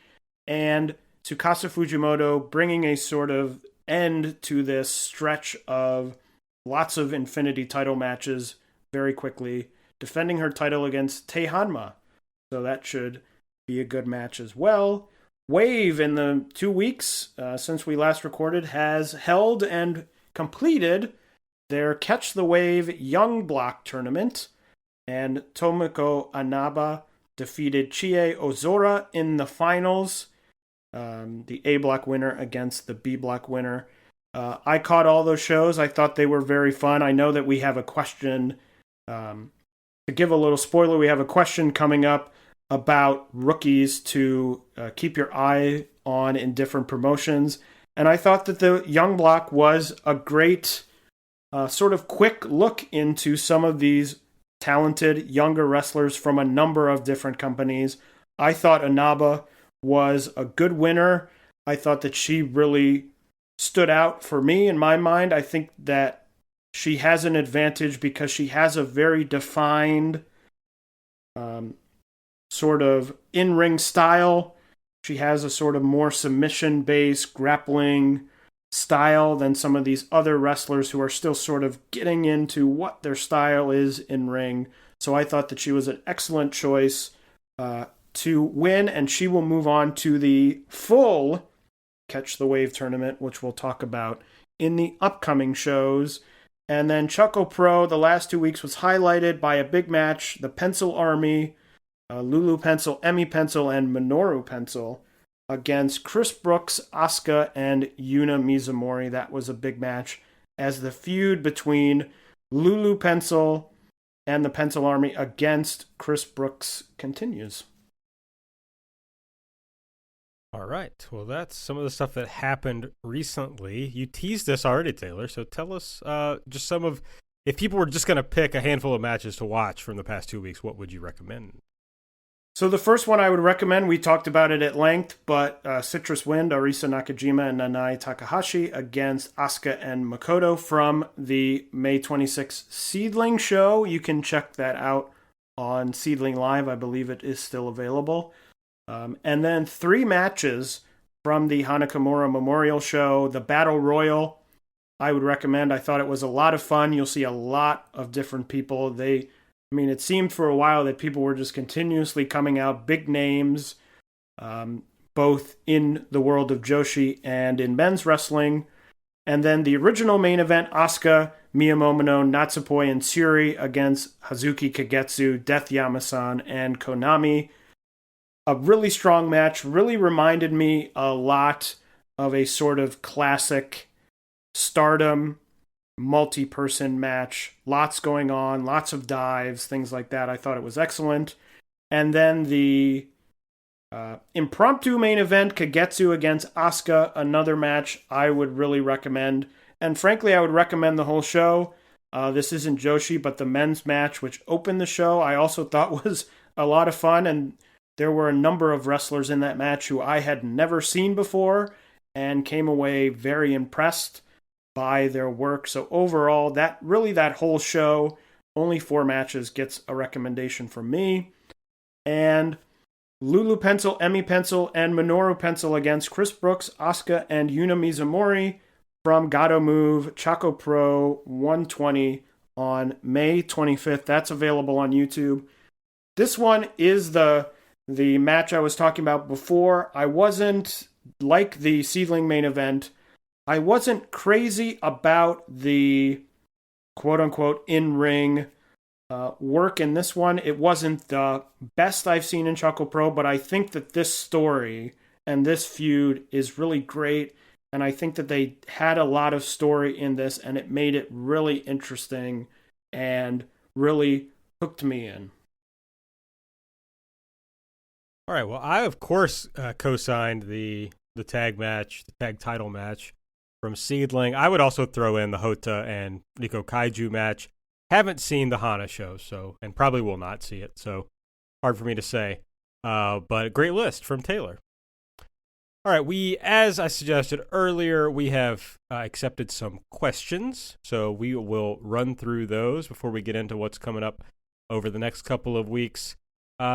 and Tsukasa Fujimoto bringing a sort of end to this stretch of lots of Infinity title matches very quickly, defending her title against Tei Hanma. So that should be a good match as well. Wave, in the 2 weeks since we last recorded, has held and completed their Catch the Wave Young Block tournament, and Tomoko Anaba defeated Chie Ozora in the finals, the A block winner against the B block winner. I caught all those shows. I thought they were very fun. I know that we have a question, to give a little spoiler, we have a question coming up about rookies to keep your eye on in different promotions. And I thought that the Young Block was a great sort of quick look into some of these talented younger wrestlers from a number of different companies. I thought Anaba was a good winner. I thought that she really stood out for me in my mind. I think that she has an advantage because she has a very defined sort of in-ring style. She has a sort of more submission-based grappling style than some of these other wrestlers who are still sort of getting into what their style is in ring. So I thought that she was an excellent choice to win, and she will move on to the full Catch the Wave tournament, which we'll talk about in the upcoming shows. And then Choco Pro, the last 2 weeks, was highlighted by a big match, the Pencil Army, Lulu Pencil, Emmy Pencil, and Minoru Pencil against Chris Brooks, Asuka, and Yuna Mizumori. That was a big match as the feud between Lulu Pencil and the Pencil Army against Chris Brooks continues. All right. Well, that's some of the stuff that happened recently. You teased this already, Taylor. So tell us just some of, if people were just going to pick a handful of matches to watch from the past 2 weeks, what would you recommend? So the first one I would recommend, we talked about it at length, but Citrus Wind, Arisa Nakajima and Nanai Takahashi against Asuka and Makoto from the May 26th SEAdLINNNG show. You can check that out on SEAdLINNNG Live. I believe it is still available. And then 3 matches from the Hana Kimura Memorial Show. The Battle Royal, I would recommend. I thought it was a lot of fun. You'll see a lot of different people. It seemed for a while that people were just continuously coming out, big names, both in the world of Joshi and in men's wrestling. And then the original main event, Asuka, Miyamoto, Natsupoi, and Shuri against Hazuki, Kagetsu, Death Yamasan, and Konami. A really strong match, really reminded me a lot of a sort of classic Stardom multi-person match. Lots going on, lots of dives, things like that. I thought it was excellent. And then the impromptu main event, Kagetsu against Asuka, another match I would really recommend. And frankly, I would recommend the whole show. This isn't Joshi, but the men's match, which opened the show, I also thought was a lot of fun. And there were a number of wrestlers in that match who I had never seen before and came away very impressed by their work. So overall, that whole show, only 4 matches, gets a recommendation from me. And Lulu Pencil, Emmy Pencil, and Minoru Pencil against Chris Brooks, Asuka, and Yuna Mizumori from Gato Move Choco Pro 120 on May 25th. That's available on YouTube. This one is the match I was talking about before. I wasn't, like the SEAdLINNNG main event, I wasn't crazy about the quote-unquote in-ring work in this one. It wasn't the best I've seen in Choco Pro, but I think that this story and this feud is really great, and I think that they had a lot of story in this, and it made it really interesting and really hooked me in. All right. Well, I, of course, co-signed the tag match, the tag title match from SEAdLINNNG. I would also throw in the Hota and Riko Kaiju match. Haven't seen the Hana show, and probably will not see it, so hard for me to say. But great list from Taylor. All right, as I suggested earlier, we have accepted some questions, so we will run through those before we get into what's coming up over the next couple of weeks.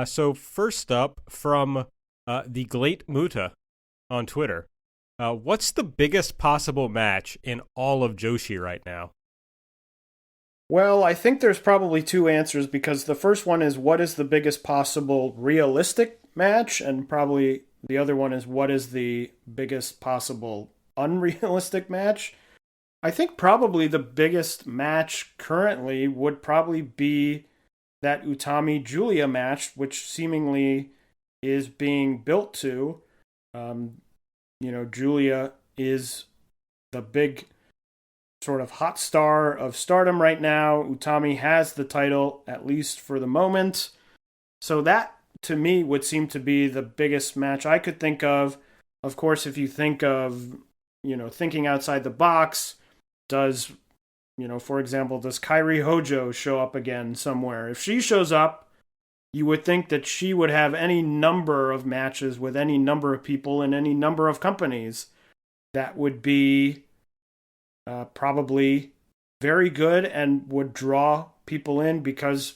So first up, from the Glate Muta on Twitter, what's the biggest possible match in all of Joshi right now? Well, I think there's probably 2 answers, because the first one is what is the biggest possible realistic match, and probably the other one is what is the biggest possible unrealistic match. I think probably the biggest match currently would probably be that Utami Julia match, which seemingly is being built to. Julia is the big sort of hot star of Stardom right now. Utami has the title, at least for the moment. So that, to me, would seem to be the biggest match I could think of. Of course, if you think of, thinking outside the box, for example, does Kairi Hojo show up again somewhere? If she shows up, you would think that she would have any number of matches with any number of people in any number of companies. That would be probably very good and would draw people in because,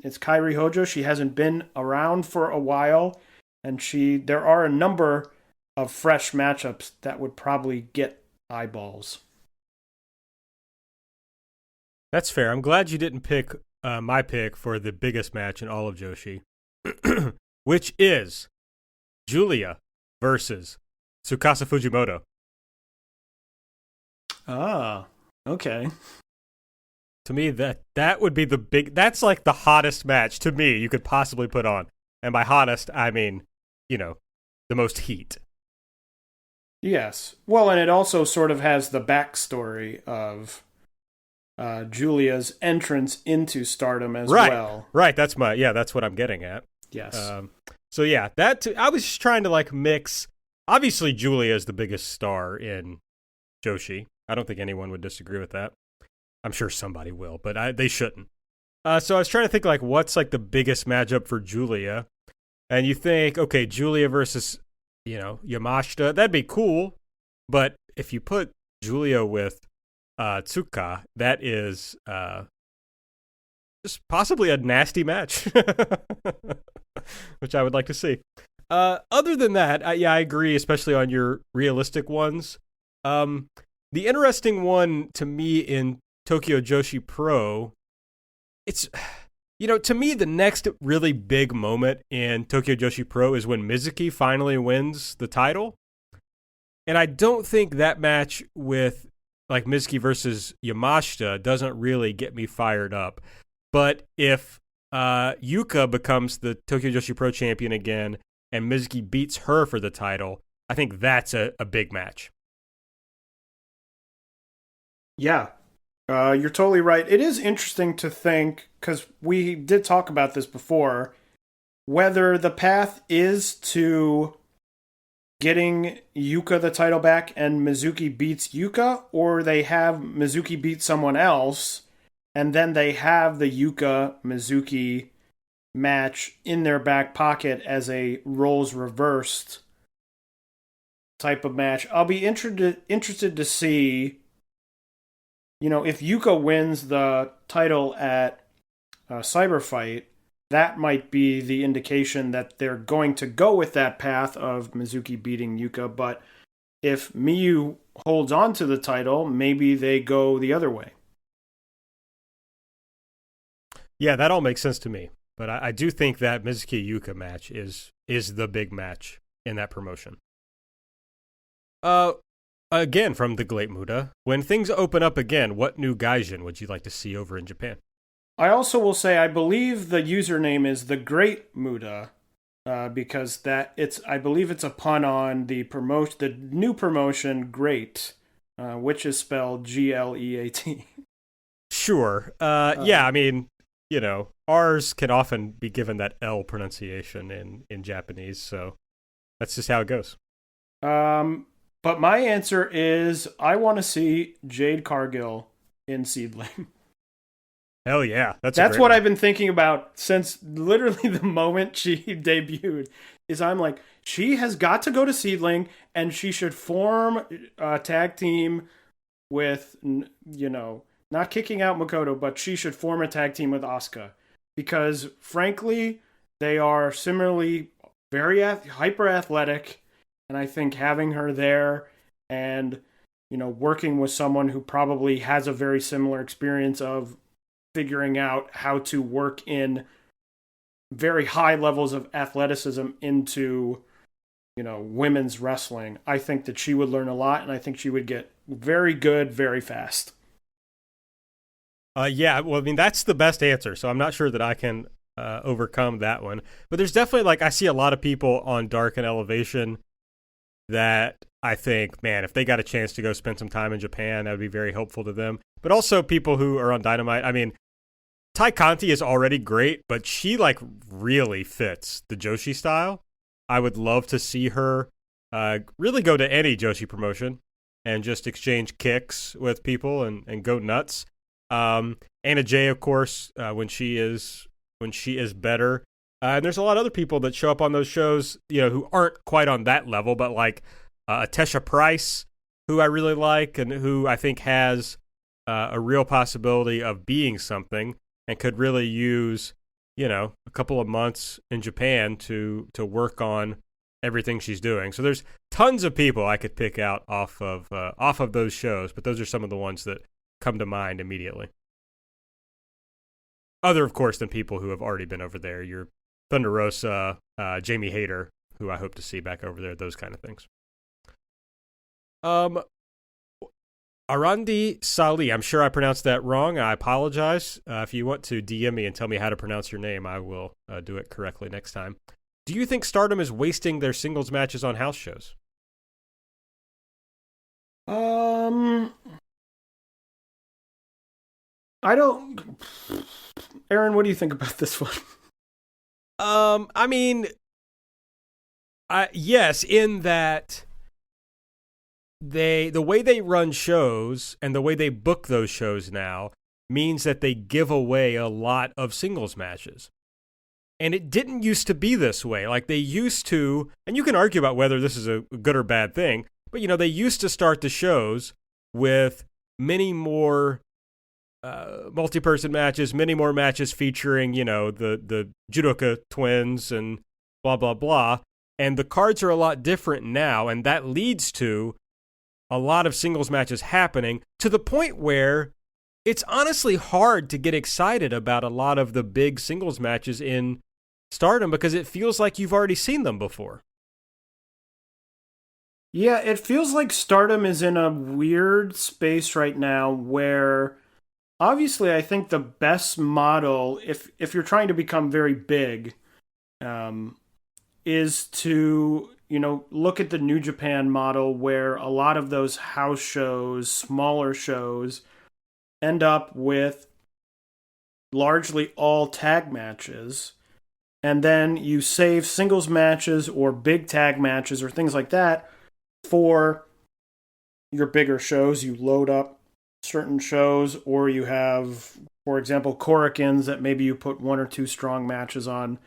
It's Kairi Hojo. She hasn't been around for a while, and there are a number of fresh matchups that would probably get eyeballs. That's fair. I'm glad you didn't pick my pick for the biggest match in all of Joshi, which is Julia versus Tsukasa Fujimoto. Ah, okay. To me, that would be that's like the hottest match to me you could possibly put on. And by hottest, I mean, the most heat. Yes. Well, and it also sort of has the backstory of Julia's entrance into Stardom as well. Right. That's what I'm getting at. Yes. So yeah, I was just trying to like mix. Obviously, Julia is the biggest star in Joshi. I don't think anyone would disagree with that. I'm sure somebody will, but they shouldn't. So I was trying to think like what's like the biggest matchup for Julia, and you think, okay, Julia versus Yamashita, that'd be cool, but if you put Julia with Tsuka, that is just possibly a nasty match, which I would like to see. Other than that, I agree, especially on your realistic ones. The interesting one to me in Tokyo Joshi Pro, it's, to me, the next really big moment in Tokyo Joshi Pro is when Mizuki finally wins the title. And I don't think that match with like Mizuki versus Yamashita doesn't really get me fired up. But if Yuka becomes the Tokyo Joshi Pro champion again and Mizuki beats her for the title, I think that's a big match. Yeah. You're totally right. It is interesting to think, because we did talk about this before, whether the path is to getting Yuka the title back and Mizuki beats Yuka, or they have Mizuki beat someone else, and then they have the Yuka-Mizuki match in their back pocket as a roles reversed type of match. I'll be interested to see, if Yuka wins the title at CyberFight, that might be the indication that they're going to go with that path of Mizuki beating Yuka. But if Miyu holds on to the title, maybe they go the other way. Yeah, that all makes sense to me. But I do think that Mizuki-Yuka match is the big match in that promotion. Again, from the Great Muda, when things open up again, what new gaijin would you like to see over in Japan? I also will say I believe the username is the Great Muda, because I believe it's a pun on the new promotion Great, which is spelled Gleat. Sure. Yeah, I mean, ours can often be given that L pronunciation in Japanese, so that's just how it goes. But my answer is I want to see Jade Cargill in SEAdLINNG. Hell yeah. That's what I've been thinking about since literally the moment she debuted. Is I'm like, she has got to go to SEAdLINNG and she should form a tag team with, not kicking out Makoto, but she should form a tag team with Asuka. Because frankly, they are similarly very hyper athletic. And I think having her there and, working with someone who probably has a very similar experience of figuring out how to work in very high levels of athleticism into, women's wrestling, I think that she would learn a lot, and I think she would get very good very fast. Yeah, well, I mean, that's the best answer, so I'm not sure that I can overcome that one. But there's definitely, I see a lot of people on Dark and Elevation that I think, man, if they got a chance to go spend some time in Japan, that would be very helpful to them. But also people who are on Dynamite. I mean, Tai Conti is already great, but she really fits the Joshi style. I would love to see her really go to any Joshi promotion and just exchange kicks with people and go nuts. Anna Jay, of course, when she is better. And there's a lot of other people that show up on those shows, who aren't quite on that level, but Tesha Price, who I really like and who I think has a real possibility of being something and could really use, a couple of months in Japan to work on everything she's doing. So there's tons of people I could pick out off of those shows, but those are some of the ones that come to mind immediately. Other, of course, than people who have already been over there. Your Thunder Rosa, Jamie Hayter, who I hope to see back over there, those kind of things. Arandi Sali, I'm sure I pronounced that wrong. I apologize. If you want to DM me and tell me how to pronounce your name, I will do it correctly next time. Do you think Stardom is wasting their singles matches on house shows? I don't... Aaron, what do you think about this one? I mean, yes, in that the way they run shows and the way they book those shows now means that they give away a lot of singles matches. And it didn't used to be this way. Like they used to, and you can argue about whether this is a good or bad thing, but they used to start the shows with many more multi-person matches, many more matches featuring, the judoka twins and blah, blah, blah. And the cards are a lot different now, and that leads to a lot of singles matches happening to the point where it's honestly hard to get excited about a lot of the big singles matches in Stardom because it feels like you've already seen them before. Yeah, it feels like Stardom is in a weird space right now where obviously I think the best model, if you're trying to become very big, is to, look at the New Japan model where a lot of those house shows, smaller shows, end up with largely all tag matches. And then you save singles matches or big tag matches or things like that for your bigger shows. You load up certain shows, or you have, for example, Korikins that maybe you put one or two strong matches on.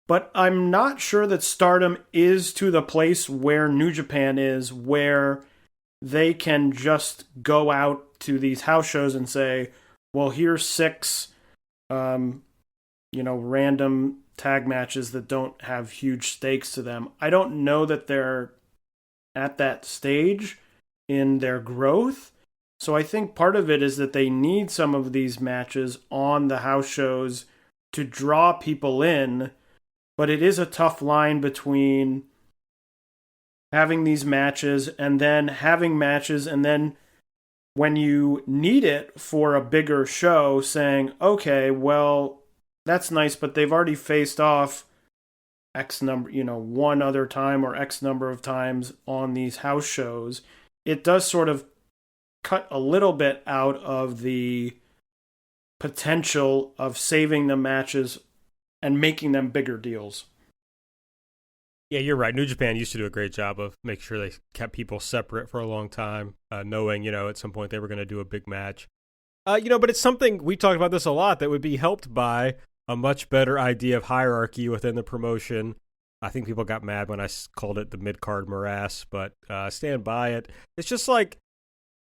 But I'm not sure that Stardom is to the place where New Japan is, where they can just go out to these house shows and say, well, here's 6, random tag matches that don't have huge stakes to them. I don't know that they're at that stage in their growth. So I think part of it is that they need some of these matches on the house shows to draw people in. But it is a tough line between having these matches and then having matches and then when you need it for a bigger show saying, okay, well, that's nice, but they've already faced off X number, one other time or X number of times on these house shows. It does sort of cut a little bit out of the potential of saving the matches and making them bigger deals. Yeah, you're right. New Japan used to do a great job of making sure they kept people separate for a long time, knowing, at some point they were going to do a big match. But it's something, we talked about this a lot, that would be helped by a much better idea of hierarchy within the promotion. I think people got mad when I called it the mid-card morass, but stand by it. It's just like,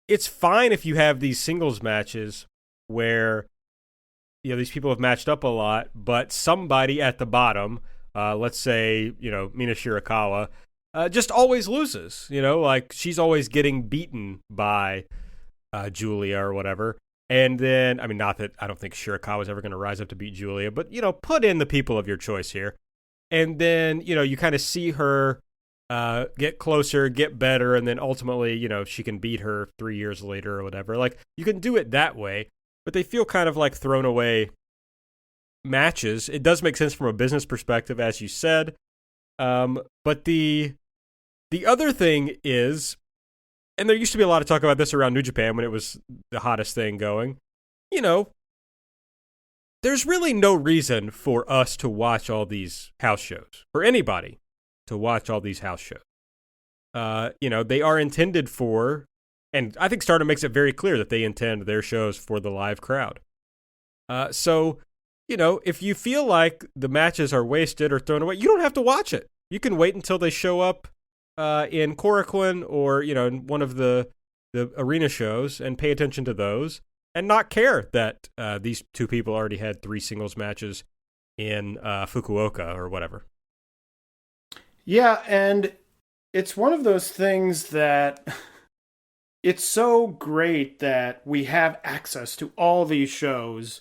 it's fine if you have these singles matches where, these people have matched up a lot, but somebody at the bottom, let's say, Mina Shirakawa, just always loses. Like she's always getting beaten by Julia or whatever. And then, not that I don't think Shirakawa's ever going to rise up to beat Julia, but, put in the people of your choice here. And then, you kind of see her get closer, get better, and then ultimately, she can beat her 3 years later or whatever. Like, you can do it that way, but they feel kind of like thrown away matches. It does make sense from a business perspective, as you said. But the other thing is, and there used to be a lot of talk about this around New Japan when it was the hottest thing going, there's really no reason for us to watch all these house shows, for anybody to watch all these house shows. They are intended for, and I think Stardom makes it very clear that they intend their shows for the live crowd. So, if you feel like the matches are wasted or thrown away, you don't have to watch it. You can wait until they show up in Korakuen or, in one of the arena shows and pay attention to those and not care that these two people already had 3 singles matches in Fukuoka or whatever. Yeah, and it's one of those things that it's so great that we have access to all these shows.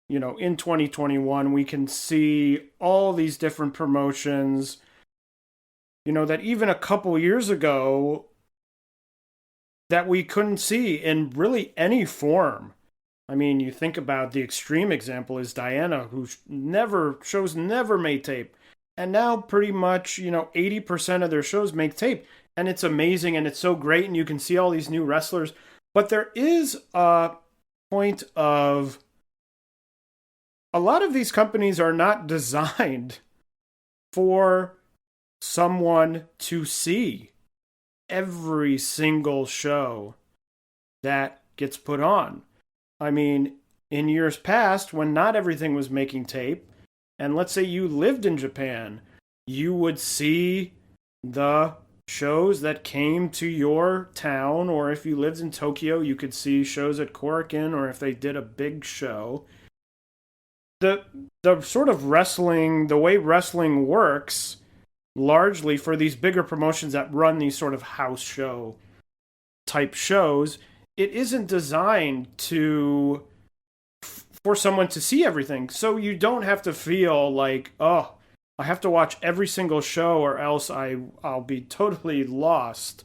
You know, in 2021, we can see all these different promotions, you know, that even a couple years ago that we couldn't see in really any form. I mean, you think about the extreme example is Diana, who shows never made tape. And now pretty much, you know, 80% of their shows make tape. And it's amazing and it's so great and you can see all these new wrestlers. But there is a point of a lot of these companies are not designed for someone to see every single show that gets put on. I mean, in years past, when not everything was making tape, and let's say you lived in Japan, you would see the shows that came to your town, or if you lived in Tokyo, you could see shows at Korakuen, or if they did a big show. The sort of wrestling, the way wrestling works, largely for these bigger promotions that run these sort of house show type shows, it isn't designed for someone to see everything. So you don't have to feel like, oh, I have to watch every single show or else I'll be totally lost.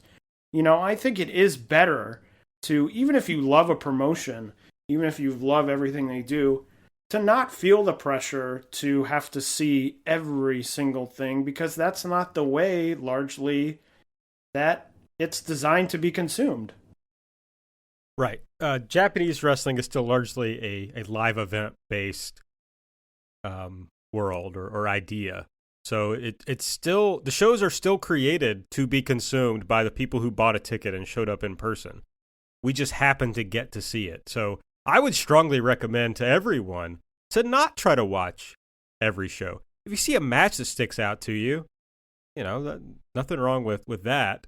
You know, I think it is better to, even if you love a promotion, even if you love everything they do, to not feel the pressure to have to see every single thing, because that's not the way, largely, that it's designed to be consumed. Right. Japanese wrestling is still largely a live event-based world or idea. So it's still, the shows are still created to be consumed by the people who bought a ticket and showed up in person. We just happen to get to see it. So I would strongly recommend to everyone to not try to watch every show. If you see a match that sticks out to you, you know, nothing wrong with that.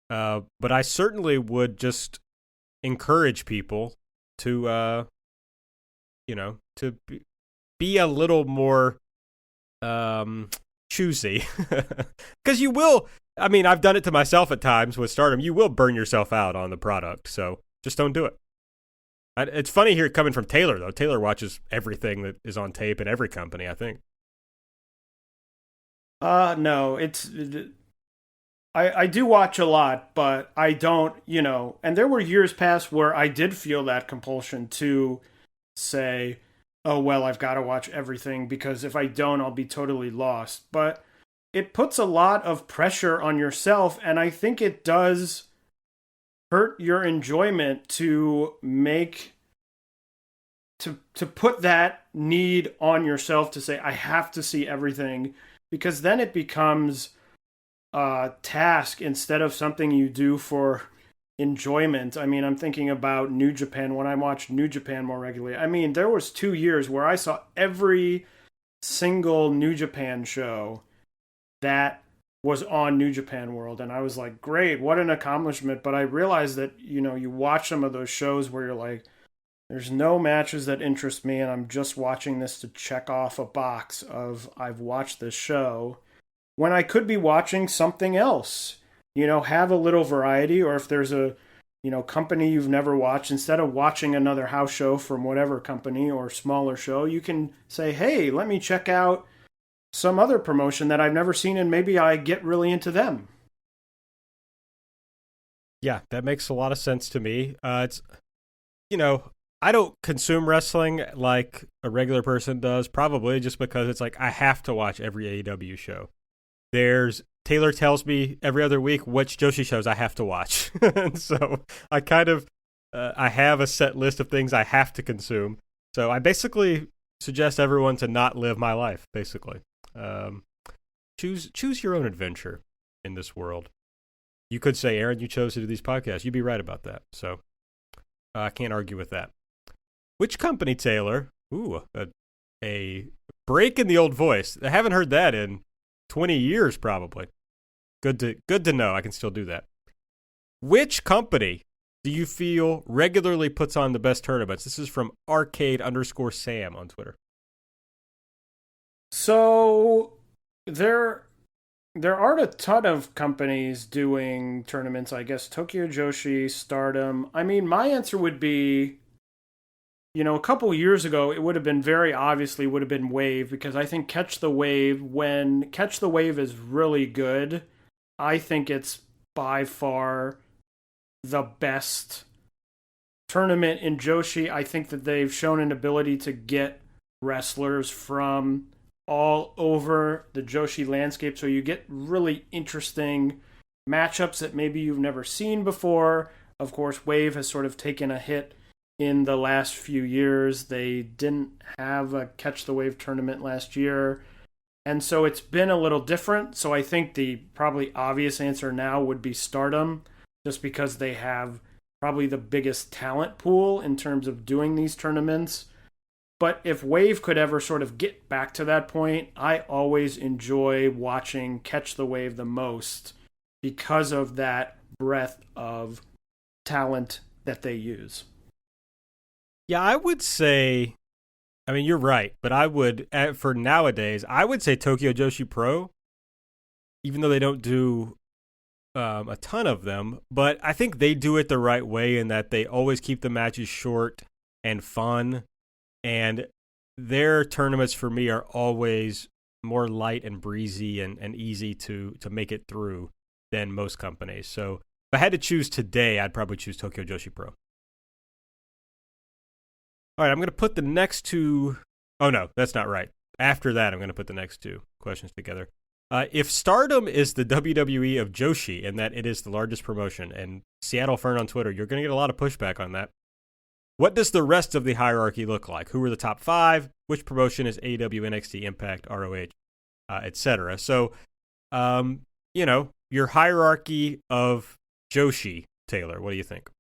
But I certainly would just encourage people to, to be a little more choosy. Because you will, I mean, I've done it to myself at times with Stardom. You will burn yourself out on the product. So just don't do it. It's funny here coming from Taylor, though. Taylor watches everything that is on tape in every company, I think. No, I do watch a lot, but I don't, you know, and there were years past where I did feel that compulsion to say, oh, well, I've got to watch everything because if I don't, I'll be totally lost. But it puts a lot of pressure on yourself, and I think it does hurt your enjoyment to put that need on yourself to say, I have to see everything, because then it becomes a task instead of something you do for enjoyment. I mean, I'm thinking about New Japan when I watched New Japan more regularly. I mean, there was 2 years where I saw every single New Japan show that was on New Japan World, and I was like, great, what an accomplishment. But I realized that, you know, you watch some of those shows where you're like, there's no matches that interest me, and I'm just watching this to check off a box of I've watched this show, when I could be watching something else. You know, have a little variety, or if there's a, you know, company you've never watched, instead of watching another house show from whatever company or smaller show, you can say, hey, let me check out some other promotion that I've never seen, and maybe I get really into them. Yeah, that makes a lot of sense to me. It's, you know, I don't consume wrestling like a regular person does, probably just because it's like I have to watch every AEW show. Taylor tells me every other week which joshi shows I have to watch. And so I kind of, I have a set list of things I have to consume. So I basically suggest everyone to not live my life, basically. Choose your own adventure in this world. You could say, Aaron, you chose to do these podcasts. You'd be right about that. So I can't argue with that. Which company, Taylor? Ooh, a break in the old voice. I haven't heard that in 20 years, probably. Good to know. I can still do that. Which company do you feel regularly puts on the best tournaments? This is from Arcade_Sam on Twitter. So there aren't a ton of companies doing tournaments. I guess Tokyo Joshi, Stardom. I mean, my answer would be, a couple years ago, it would have been very obviously would have been Wave, because I think when Catch the Wave is really good, I think it's by far the best tournament in Joshi. I think that they've shown an ability to get wrestlers from all over the Joshi landscape, so you get really interesting matchups that maybe you've never seen before. Of course, Wave has sort of taken a hit in the last few years. They didn't have a Catch the Wave tournament last year, and so it's been a little different. So I think the probably obvious answer now would be Stardom, just because they have probably the biggest talent pool in terms of doing these tournaments. But if Wave could ever sort of get back to that point, I always enjoy watching Catch the Wave the most because of that breadth of talent that they use. Yeah, I would say, I mean, you're right, but I would, for nowadays, I would say Tokyo Joshi Pro, even though they don't do a ton of them, but I think they do it the right way in that they always keep the matches short and fun. And their tournaments for me are always more light and breezy and easy to make it through than most companies. So if I had to choose today, I'd probably choose Tokyo Joshi Pro. All right, I'm going to put the next two. Oh, no, that's not right. After that, I'm going to put the next two questions together. If Stardom is the WWE of Joshi and that it is the largest promotion, and Seattle Fern on Twitter, you're going to get a lot of pushback on that. What does the rest of the hierarchy look like? Who are the top five? Which promotion is AEW, NXT, Impact, ROH, etc.? So, your hierarchy of Joshi, Taylor, what do you think?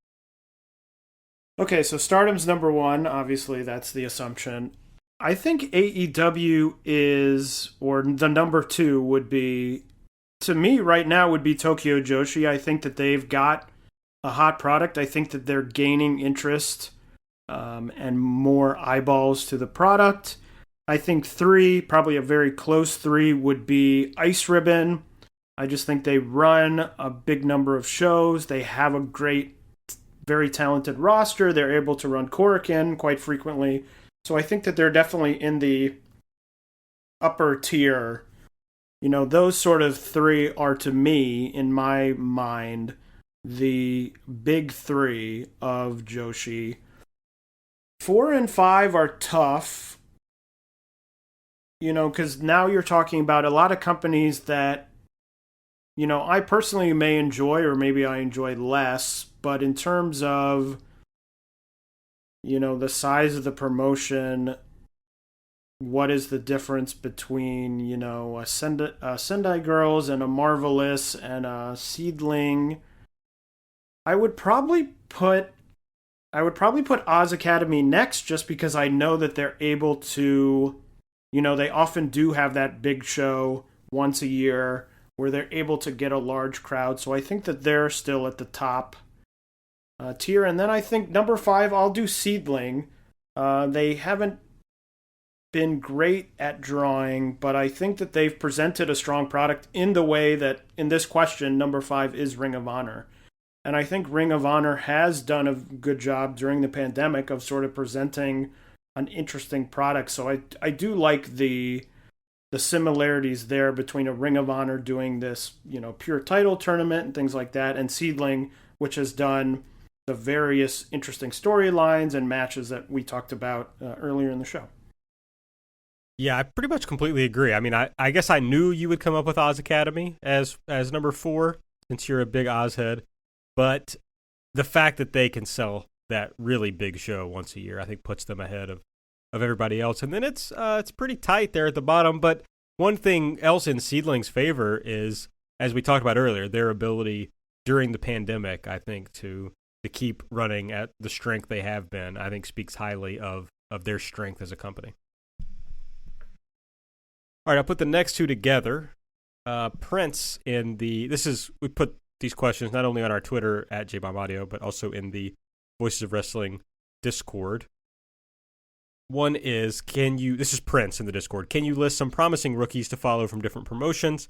Okay, so Stardom's number one. Obviously, that's the assumption. I think AEW is, or the number two would be, to me right now, would be Tokyo Joshi. I think that they've got a hot product. I think that they're gaining interest and more eyeballs to the product. I think three, probably a very close three, would be Ice Ribbon. I just think they run a big number of shows. They have a great, very talented roster. They're able to run Korakuen quite frequently. So I think that they're definitely in the upper tier. Those sort of three are, to me, in my mind, the big three of Joshi. 4 and 5 are tough, because now you're talking about a lot of companies that, I personally may enjoy, or maybe I enjoy less, but in terms of, the size of the promotion, what is the difference between, a Sendai Girls and a Marvelous and a SEAdLINNNG? I would probably put Oz Academy next, just because I know that they're able to, they often do have that big show once a year where they're able to get a large crowd. So I think that they're still at the top tier. And then I think number 5, I'll do SEAdLINNNG. They haven't been great at drawing, but I think that they've presented a strong product in the way that, in this question, number 5 is Ring of Honor. And I think Ring of Honor has done a good job during the pandemic of sort of presenting an interesting product. So I do like the similarities there between a Ring of Honor doing this, pure title tournament and things like that, and SEAdLINNNG, which has done the various interesting storylines and matches that we talked about earlier in the show. Yeah, I pretty much completely agree. I mean, I guess I knew you would come up with Oz Academy as number 4, since you're a big Oz head. But the fact that they can sell that really big show once a year, I think puts them ahead of everybody else. And then it's pretty tight there at the bottom. But one thing else in SEAdLINNNG's favor is, as we talked about earlier, their ability during the pandemic, I think, to keep running at the strength they have been, I think speaks highly of their strength as a company. All right, I'll put the next two together. Prince we put these questions not only on our Twitter at JBombAudio, but also in the Voices of Wrestling Discord. One is, this is Prince in the Discord, can you list some promising rookies to follow from different promotions?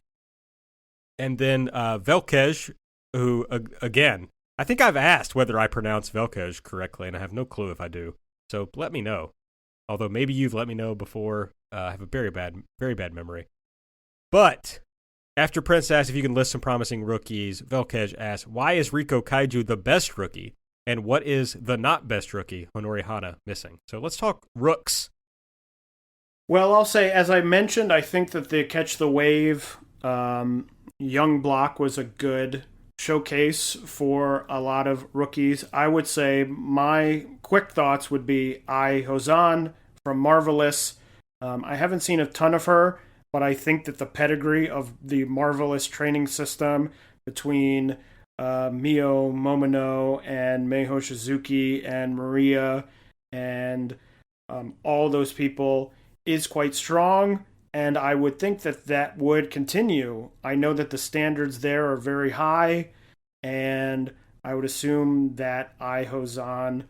And then Velkej, who, again, I think I've asked whether I pronounce Velkej correctly, and I have no clue if I do. So let me know. Although maybe you've let me know before. I have a very bad memory. But after Prince asks if you can list some promising rookies, Velkej asks, why is Riko Kaiju the best rookie? And what is the not best rookie, Honori Hana, missing? So let's talk rooks. Well, I'll say, as I mentioned, I think that the Catch the Wave young block was a good showcase for a lot of rookies. I would say my quick thoughts would be Ai Hozan from Marvelous. I haven't seen a ton of her, but I think that the pedigree of the Marvelous training system between Mio Momono and Meiho Shizuki and Maria and all those people is quite strong, and I would think that that would continue. I know that the standards there are very high, and I would assume that Ai Hozan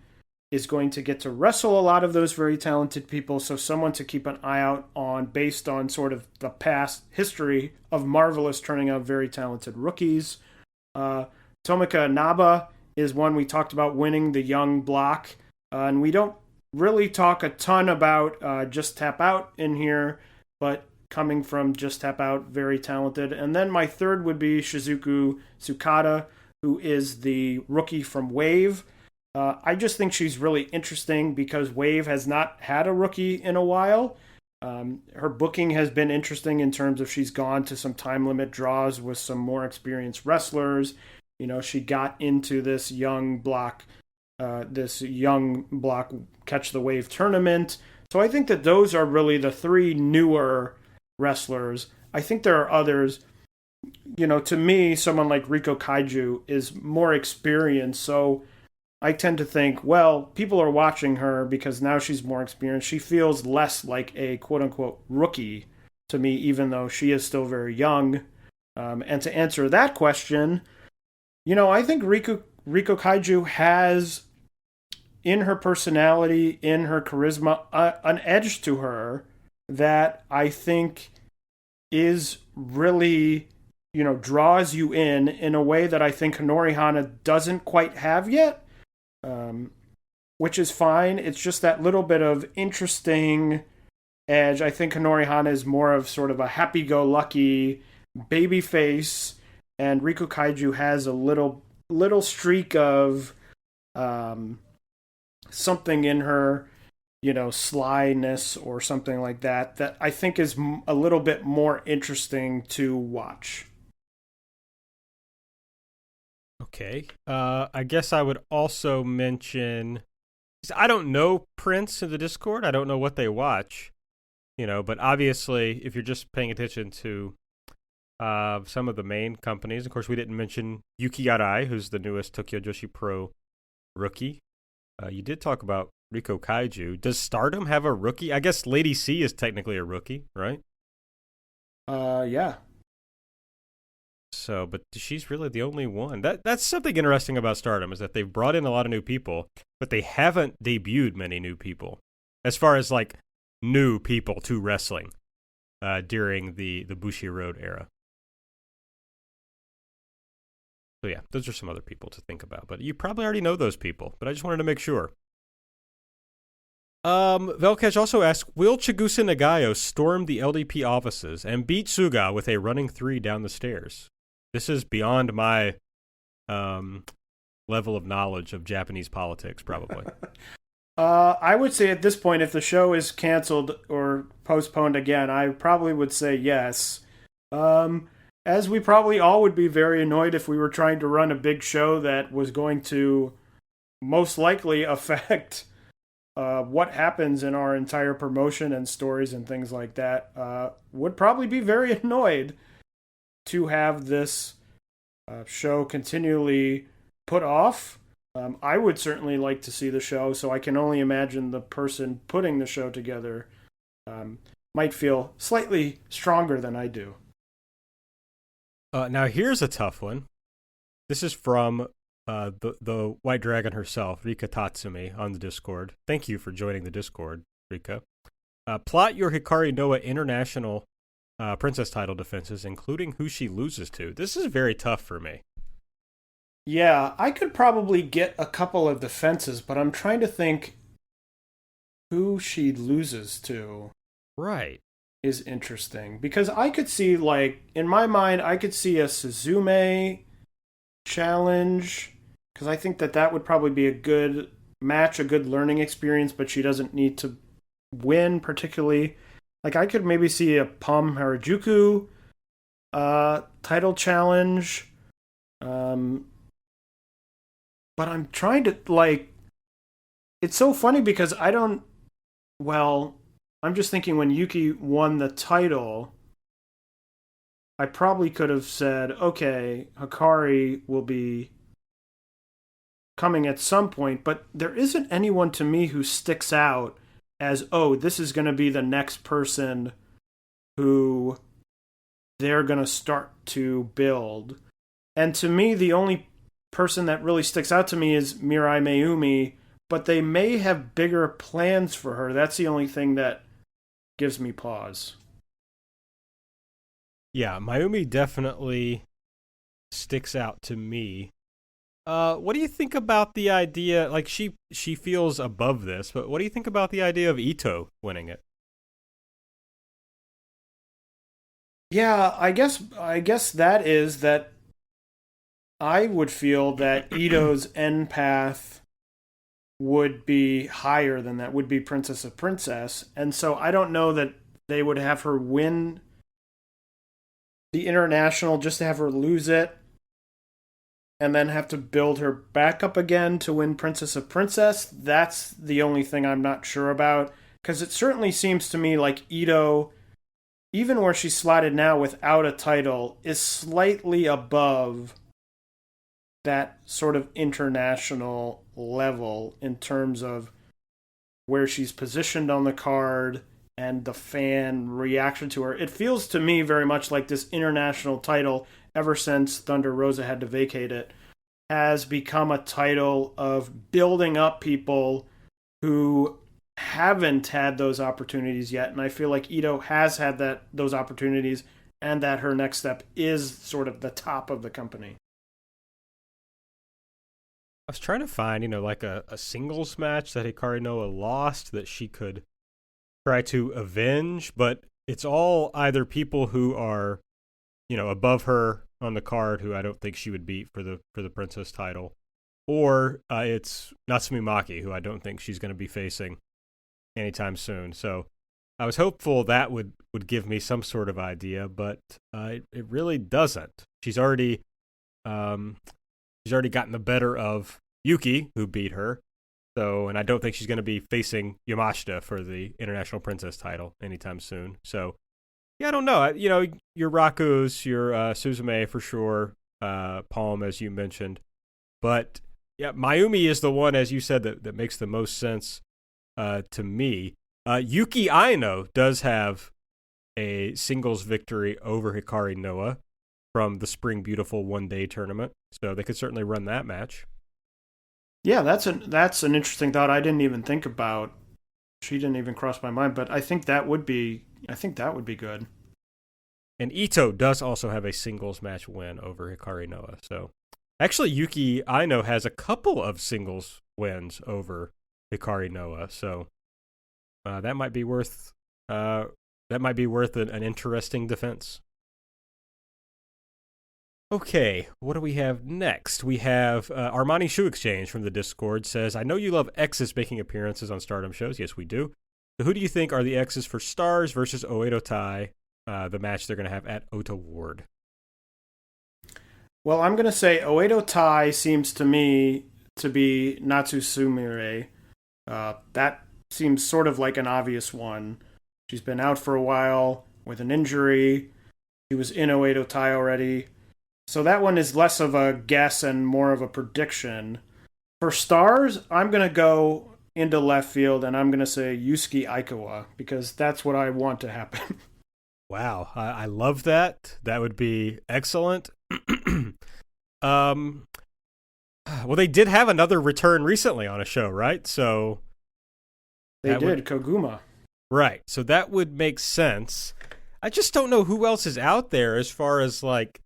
is going to get to wrestle a lot of those very talented people, so someone to keep an eye out on based on sort of the past history of Marvelous turning out very talented rookies. Tomika Naba is one we talked about winning the young block, and we don't really talk a ton about Just Tap Out in here, but coming from Just Tap Out, very talented. And then my third would be Shizuku Tsukada, who is the rookie from Wave. I just think she's really interesting because Wave has not had a rookie in a while. Her booking has been interesting in terms of she's gone to some time limit draws with some more experienced wrestlers. You know, she got into this young block Catch the Wave tournament. So I think that those are really the three newer wrestlers. I think there are others. You know, to me, someone like Riko Kaiju is more experienced, so I tend to think, well, people are watching her because now she's more experienced. She feels less like a quote-unquote rookie to me, even though she is still very young. And to answer that question, you know, I think Riko Kaiju has, in her personality, in her charisma, an edge to her that I think is really, you know, draws you in a way that I think Honori Hana doesn't quite have yet. Which is fine. It's just that little bit of interesting edge. I think Honori Hana is more of sort of a happy-go-lucky baby face, and Riko Kaiju has a little streak of something in her, you know, slyness or something like that I think is a little bit more interesting to watch. Okay. I guess I would also mention, I don't know Prince in the Discord. I don't know what they watch, you know, but obviously if you're just paying attention to some of the main companies, of course, we didn't mention Yuki Arai, who's the newest Tokyo Joshi Pro rookie. You did talk about Riko Kaiju. Does Stardom have a rookie? I guess Lady C is technically a rookie, right? Yeah. So, but she's really the only one. That's something interesting about Stardom, is that they've brought in a lot of new people, but they haven't debuted many new people, as far as like new people to wrestling during the Bushi Road era. So yeah, those are some other people to think about, but you probably already know those people, but I just wanted to make sure. Velkej also asked, will Chigusa Nagayo storm the LDP offices and beat Suga with a running 3 down the stairs? This is beyond my level of knowledge of Japanese politics, probably. I would say at this point, if the show is canceled or postponed again, I probably would say yes. As we probably all would be very annoyed if we were trying to run a big show that was going to most likely affect what happens in our entire promotion and stories and things like that. Would probably be very annoyed to have this show continually put off. I would certainly like to see the show, so I can only imagine the person putting the show together might feel slightly stronger than I do. Now here's a tough one. This is from the White Dragon herself, Rika Tatsumi, on the Discord. Thank you for joining the Discord. Riko. Plot your Hikari Noa international princess title defenses, including who she loses to. This is very tough for me. Yeah, I could probably get a couple of defenses, but I'm trying to think who she loses to. Right. Is interesting. Because I could see, like, in my mind, I could see a Suzume challenge. Because I think that would probably be a good match, a good learning experience, but she doesn't need to win particularly. Like, I could maybe see a Pom Harajuku title challenge. But I'm trying to, like... It's so funny because I don't... Well, I'm just thinking when Yuki won the title, I probably could have said, okay, Hikari will be coming at some point, but there isn't anyone to me who sticks out as, oh, this is going to be the next person who they're going to start to build. And to me, the only person that really sticks out to me is Mirai Mayumi, but they may have bigger plans for her. That's the only thing that gives me pause. Yeah, Mayumi definitely sticks out to me. What do you think about the idea, like she feels above this, but what do you think about the idea of Ito winning it? Yeah, I guess that is that I would feel that Ito's end path would be higher than that, would be Princess of Princess. And so I don't know that they would have her win the international just to have her lose it and then have to build her back up again to win Princess of Princess. That's the only thing I'm not sure about. Because it certainly seems to me like Ito, even where she's slotted now without a title, is slightly above that sort of international level in terms of where she's positioned on the card and the fan reaction to her. It feels to me very much like this international title, ever since Thunder Rosa had to vacate it, has become a title of building up people who haven't had those opportunities yet. And I feel like Ito has had those opportunities, and that her next step is sort of the top of the company. I was trying to find, like a singles match that Hikari Noa lost that she could try to avenge, but it's all either people who are, above her on the card who I don't think she would beat for the princess title, or it's Natsumi Maki, who I don't think she's going to be facing anytime soon. So I was hopeful that would give me some sort of idea, but it really doesn't. She's already gotten the better of Yuki, who beat her. So, and I don't think she's going to be facing Yamashita for the International Princess title anytime soon. So, yeah, I don't know. Your Raku's, your Suzume for sure, Palm, as you mentioned. But, yeah, Mayumi is the one, as you said, that makes the most sense to me. Yuki Aino does have a singles victory over Hikari Noa from the Spring Beautiful one-day tournament. So they could certainly run that match. Yeah, that's an interesting thought I didn't even think about. She didn't even cross my mind, but I think that would be good. And Ito does also have a singles match win over Hikari Noa. So actually Yuki Aino has a couple of singles wins over Hikari Noa. So that might be worth an interesting defense. Okay, what do we have next? We have Armani Shoe Exchange from the Discord says, I know you love X's making appearances on Stardom shows. Yes, we do. So who do you think are the X's for Stars versus Oedo Tai, the match they're going to have at Ota Ward? Well, I'm going to say Oedo Tai seems to me to be Natsu Sumire. That seems sort of like an obvious one. She's been out for a while with an injury. She was in Oedo Tai already. So that one is less of a guess and more of a prediction. For Stars, I'm going to go into left field and I'm going to say Yusuke Aikawa because that's what I want to happen. Wow, I love that. That would be excellent. Well, they did have another return recently on a show, right? So They did, Koguma. Right. So that would make sense. I just don't know who else is out there as far as like,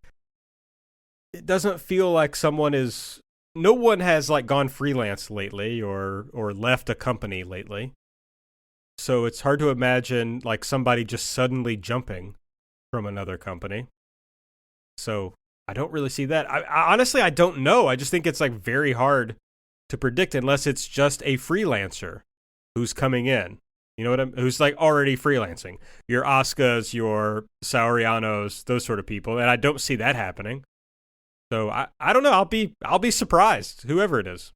it doesn't feel like no one has like gone freelance lately or left a company lately. So it's hard to imagine like somebody just suddenly jumping from another company. So I don't really see that. I honestly, I don't know. I just think it's like very hard to predict unless it's just a freelancer who's coming in. You know what who's like already freelancing. Your Asukas, your Saorianos, those sort of people. And I don't see that happening. So I don't know. I'll be surprised, whoever it is.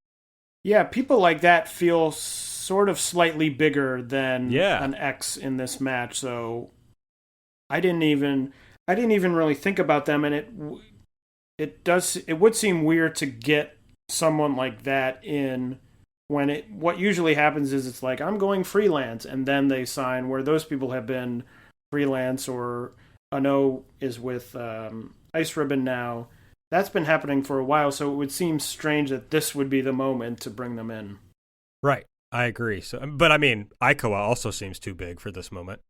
Yeah, people like that feel sort of slightly bigger than an X in this match. So I didn't even really think about them, and it would seem weird to get someone like that in when what usually happens is it's like, I'm going freelance, and then they sign, where those people have been freelance, or Ano is with Ice Ribbon now. That's been happening for a while, so it would seem strange that this would be the moment to bring them in. Right, I agree. So, but I mean, Aikawa also seems too big for this moment.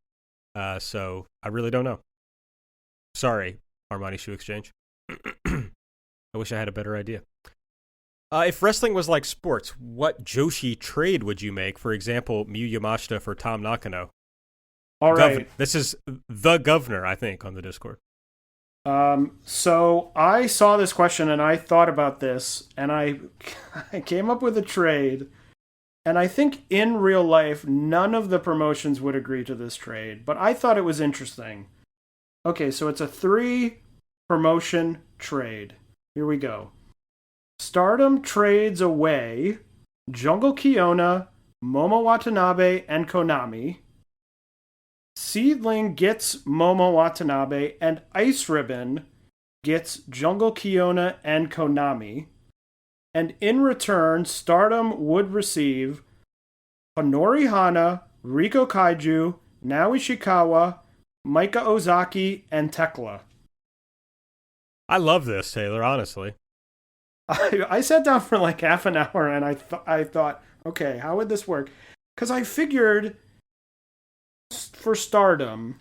So I really don't know. Sorry, Armani Shoe Exchange. I wish I had a better idea. If wrestling was like sports, what joshi trade would you make? For example, Miyu Yamashita for Tom Nakano. All right. This is the governor, I think, on the Discord. So I saw this question and I thought about this, and I came up with a trade. And I think in real life, none of the promotions would agree to this trade, but I thought it was interesting. Okay, so it's a 3-promotion trade. Here we go. Stardom trades away Jungle Kiona, Momo Watanabe, and Konami. SEAdLINNNG gets Momo Watanabe, and Ice Ribbon gets Jungle Kiona and Konami. And in return, Stardom would receive Honori Hana, Riko Kaiju, Naoya Ishikawa, Maika Ozaki, and Tekla. I love this, Taylor, honestly. I sat down for like half an hour and I thought, okay, how would this work? Because I figured for Stardom,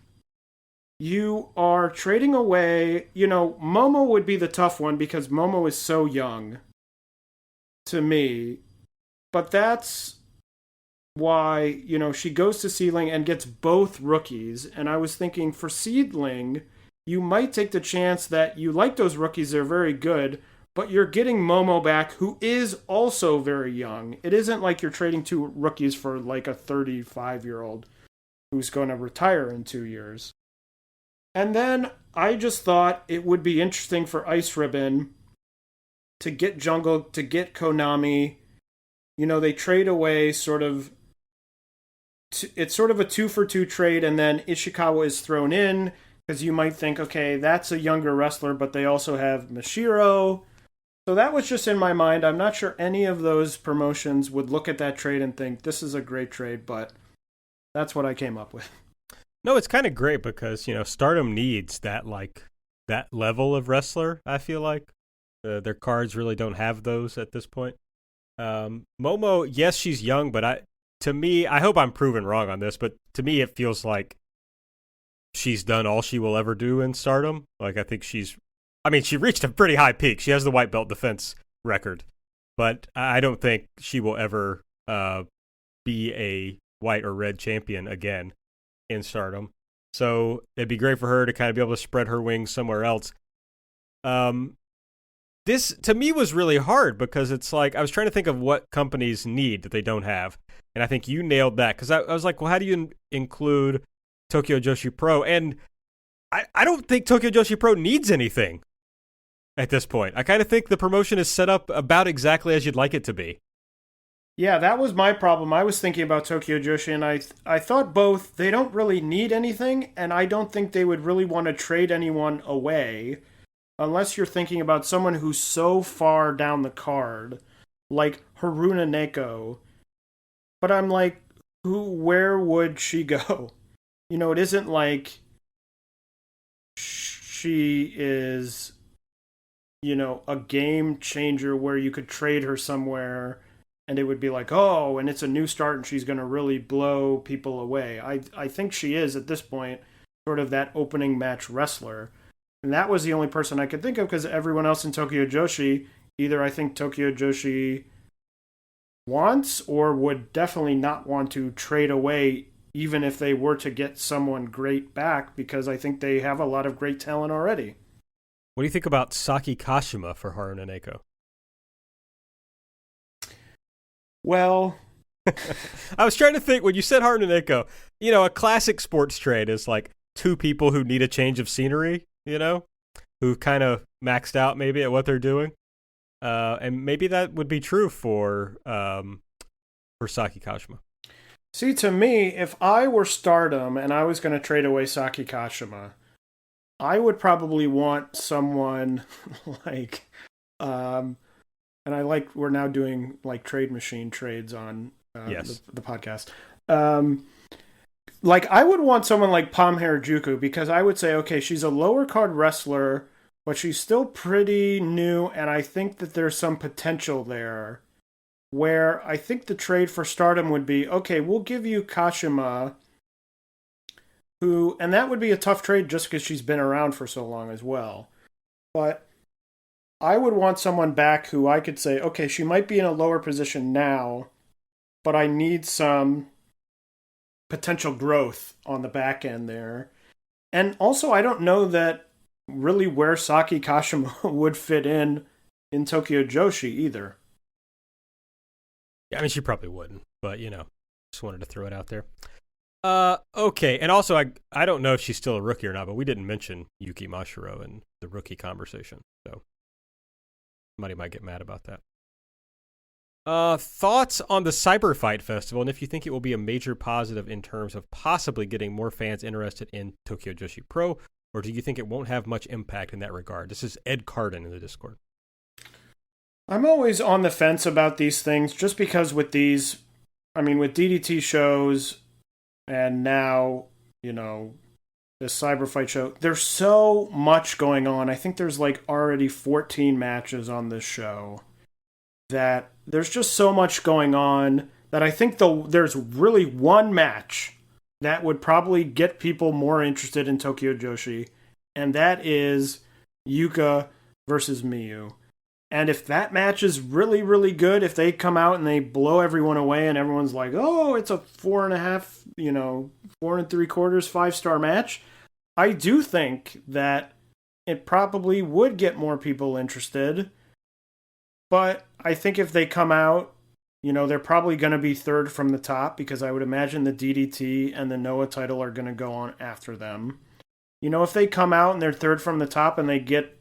you are trading away, Momo would be the tough one because Momo is so young to me. But that's why, she goes to SEAdLINNNG and gets both rookies. And I was thinking for SEAdLINNNG, you might take the chance that you like those rookies, they're very good, but you're getting Momo back, who is also very young. It isn't like you're trading 2 rookies for like a 35-year-old who's going to retire in 2 years. And then I just thought it would be interesting for Ice Ribbon to get Jungle, to get Konami. They trade away it's sort of a 2-for-2 trade, and then Ishikawa is thrown in, because you might think, okay, that's a younger wrestler, but they also have Mashiro. So that was just in my mind. I'm not sure any of those promotions would look at that trade and think, this is a great trade, but that's what I came up with. No, it's kind of great because, Stardom needs that level of wrestler, I feel like. Their cards really don't have those at this point. Momo, yes, she's young, but to me, I hope I'm proven wrong on this, but to me it feels like she's done all she will ever do in Stardom. Like, I think she reached a pretty high peak. She has the white belt defense record, but I don't think she will ever be a white or red champion again in Stardom. So it'd be great for her to kind of be able to spread her wings somewhere else. This, to me, was really hard because it's like I was trying to think of what companies need that they don't have. And I think you nailed that because I was like, well, how do you include Tokyo Joshi Pro? And I don't think Tokyo Joshi Pro needs anything at this point. I kind of think the promotion is set up about exactly as you'd like it to be. Yeah, that was my problem. I was thinking about Tokyo Joshi, and I thought both, they don't really need anything, and I don't think they would really want to trade anyone away unless you're thinking about someone who's so far down the card, like Haruna Neko. But I'm like, where would she go? It isn't like she is, a game changer where you could trade her somewhere and it would be like, oh, and it's a new start and she's going to really blow people away. I think she is at this point sort of that opening match wrestler. And that was the only person I could think of because everyone else in Tokyo Joshi, either I think Tokyo Joshi wants or would definitely not want to trade away even if they were to get someone great back because I think they have a lot of great talent already. What do you think about Saki Kashima for Haru Neko? Well, I was trying to think when you said Haru Neko, a classic sports trade is like two people who need a change of scenery, who kind of maxed out maybe at what they're doing. And maybe that would be true for Saki Kashima. See, to me, if I were Stardom and I was going to trade away Saki Kashima, I would probably want someone like, and we're now doing like trade machine trades on the podcast. Like I would want someone like Pam Harajuku because I would say, okay, she's a lower card wrestler, but she's still pretty new, and I think that there's some potential there. Where I think the trade for Stardom would be, okay, we'll give you Kashima, and that would be a tough trade just because she's been around for so long as well. But I would want someone back who I could say, okay, she might be in a lower position now, but I need some potential growth on the back end there. And also, I don't know that really where Saki Kashima would fit in Tokyo Joshi either. Yeah, I mean, she probably wouldn't, but, just wanted to throw it out there. Okay, and also, I don't know if she's still a rookie or not, but we didn't mention Yuki Mashiro in the rookie conversation, so somebody might get mad about that. Thoughts on the CyberFight Festival, and if you think it will be a major positive in terms of possibly getting more fans interested in Tokyo Joshi Pro, or do you think it won't have much impact in that regard? This is Ed Carden in the Discord. I'm always on the fence about these things just because with DDT shows and now, the CyberFight show, there's so much going on. I think there's like already 14 matches on this show that there's just so much going on that I think there's really one match that would probably get people more interested in Tokyo Joshi, and that is Yuka versus Miyu. And if that match is really, really good, if they come out and they blow everyone away and everyone's like, oh, it's a 4.5, 4 3/4, 5-star match, I do think that it probably would get more people interested. But I think if they come out, they're probably going to be third from the top because I would imagine the DDT and the Noah title are going to go on after them. If they come out and they're third from the top and they get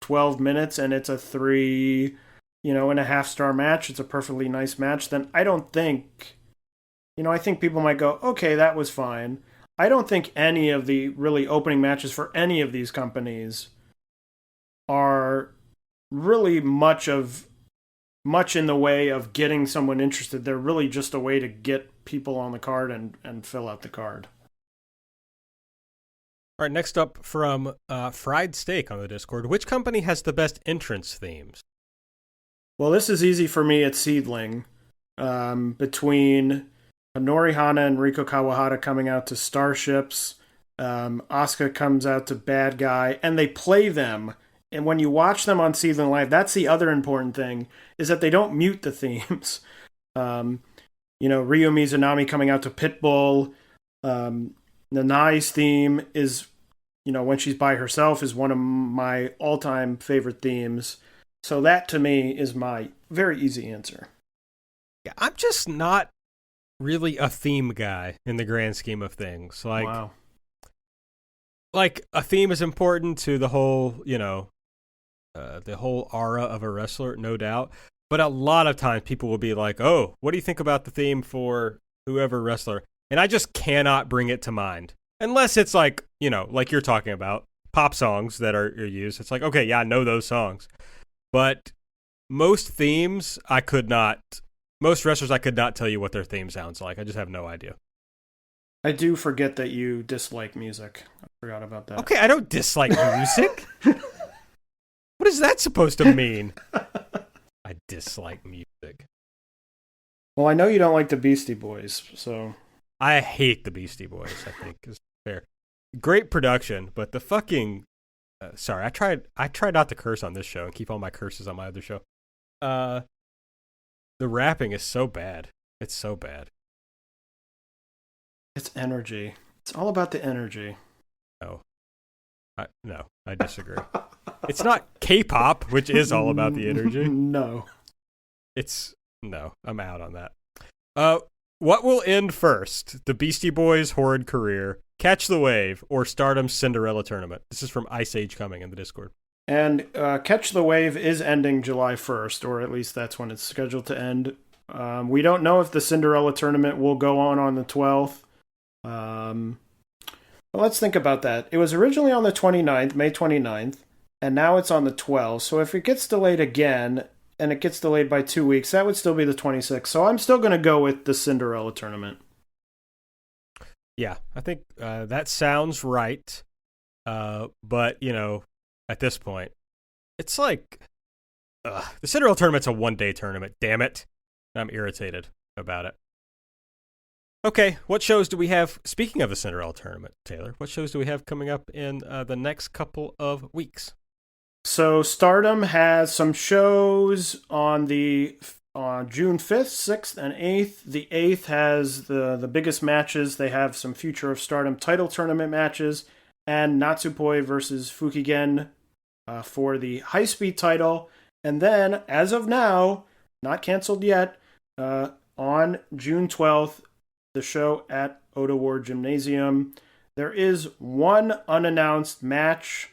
12 minutes and it's a 3.5-star match, it's a perfectly nice match, then I don't think, I think people might go, okay, that was fine. I don't think any of the really opening matches for any of these companies are really much in the way of getting someone interested. They're really just a way to get people on the card and fill out the card. All right, next up from Fried Steak on the Discord. Which company has the best entrance themes? Well, this is easy for me at SEAdLINNG. Between Nori Hana and Riko Kawahara coming out to Starships, Asuka comes out to Bad Guy, and they play them. And when you watch them on SEAdLINNG Live, that's the other important thing, is that they don't mute the themes. Ryo Mizunami coming out to Pitbull, Nanai's theme is, when she's by herself, is one of my all-time favorite themes. So that, to me, is my very easy answer. Yeah, I'm just not really a theme guy in the grand scheme of things. Wow. Like, a theme is important to the whole, the whole aura of a wrestler, no doubt. But a lot of times people will be like, oh, what do you think about the theme for whoever wrestler? And I just cannot bring it to mind. Unless it's like, like you're talking about, pop songs that are used. It's like, okay, yeah, I know those songs. But most wrestlers, I could not tell you what their theme sounds like. I just have no idea. I do forget that you dislike music. I forgot about that. Okay, I don't dislike music. What is that supposed to mean? I dislike music. Well, I know you don't like the Beastie Boys, so... I hate the Beastie Boys, I think is fair. Great production, but the fucking... sorry, I tried not to curse on this show and keep all my curses on my other show. The rapping is so bad. It's so bad. It's energy. It's all about the energy. No, I disagree. It's not K-pop, which is all about the energy. No. No, I'm out on that. What will end first? The Beastie Boys' horrid career, Catch the Wave, or Stardom's Cinderella tournament? This is from Ice Age Coming in the Discord. And Catch the Wave is ending July 1st, or at least that's when it's scheduled to end. We don't know if the Cinderella tournament will go on the 12th. Well, let's think about that. It was originally on the 29th, May 29th, and now it's on the 12th. So if it gets delayed again, and it gets delayed by 2 weeks, that would still be the 26th. So I'm still going to go with the Cinderella tournament. Yeah, I think that sounds right. But, at this point, it's like the Cinderella tournament's a one-day tournament. Damn it. I'm irritated about it. Okay, what shows do we have? Speaking of the Cinderella tournament, Taylor, what shows do we have coming up in the next couple of weeks? So Stardom has some shows on June 5th, 6th, and 8th. The 8th has the biggest matches. They have some Future of Stardom title tournament matches and Natsupoi versus Fukigen for the high-speed title. And then, as of now, not canceled yet, on June 12th, the show at Ota Ward Gymnasium. There is one unannounced match,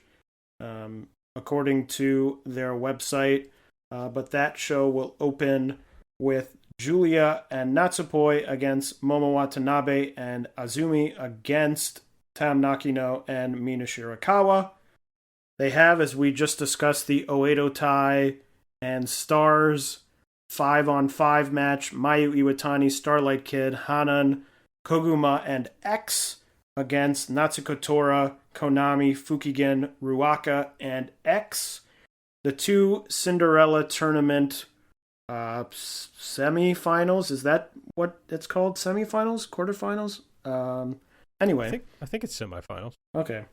according to their website, but that show will open with Julia and Natsupoi against Momo Watanabe and Azumi against Tam Nakino and Mina Shirakawa. They have, as we just discussed, the Oedo Tai and Stars 5-on-5 match, Miyu Iwatani, Starlight Kid, Hanan, Koguma, and X against Natsuko Tora, Konami, Fukigen, Ruaka, and X. The two Cinderella tournament semifinals, is that what it's called? Semifinals? Quarterfinals? Anyway. I think it's semifinals. Okay.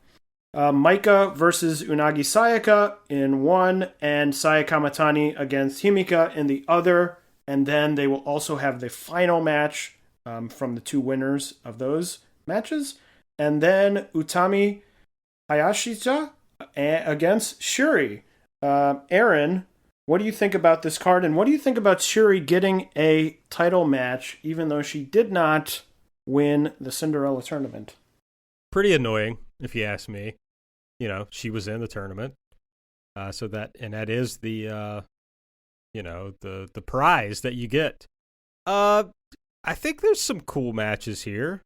Maika versus Unagi Sayaka in one, and Sayaka Matani against Himika in the other. And then they will also have the final match from the two winners of those matches. And then Utami Hayashita against Shuri. Aaron, what do you think about this card? And what do you think about Shuri getting a title match, even though she did not win the Cinderella tournament? Pretty annoying, if you ask me. She was in the tournament, so that is the the prize that you get. I think there's some cool matches here.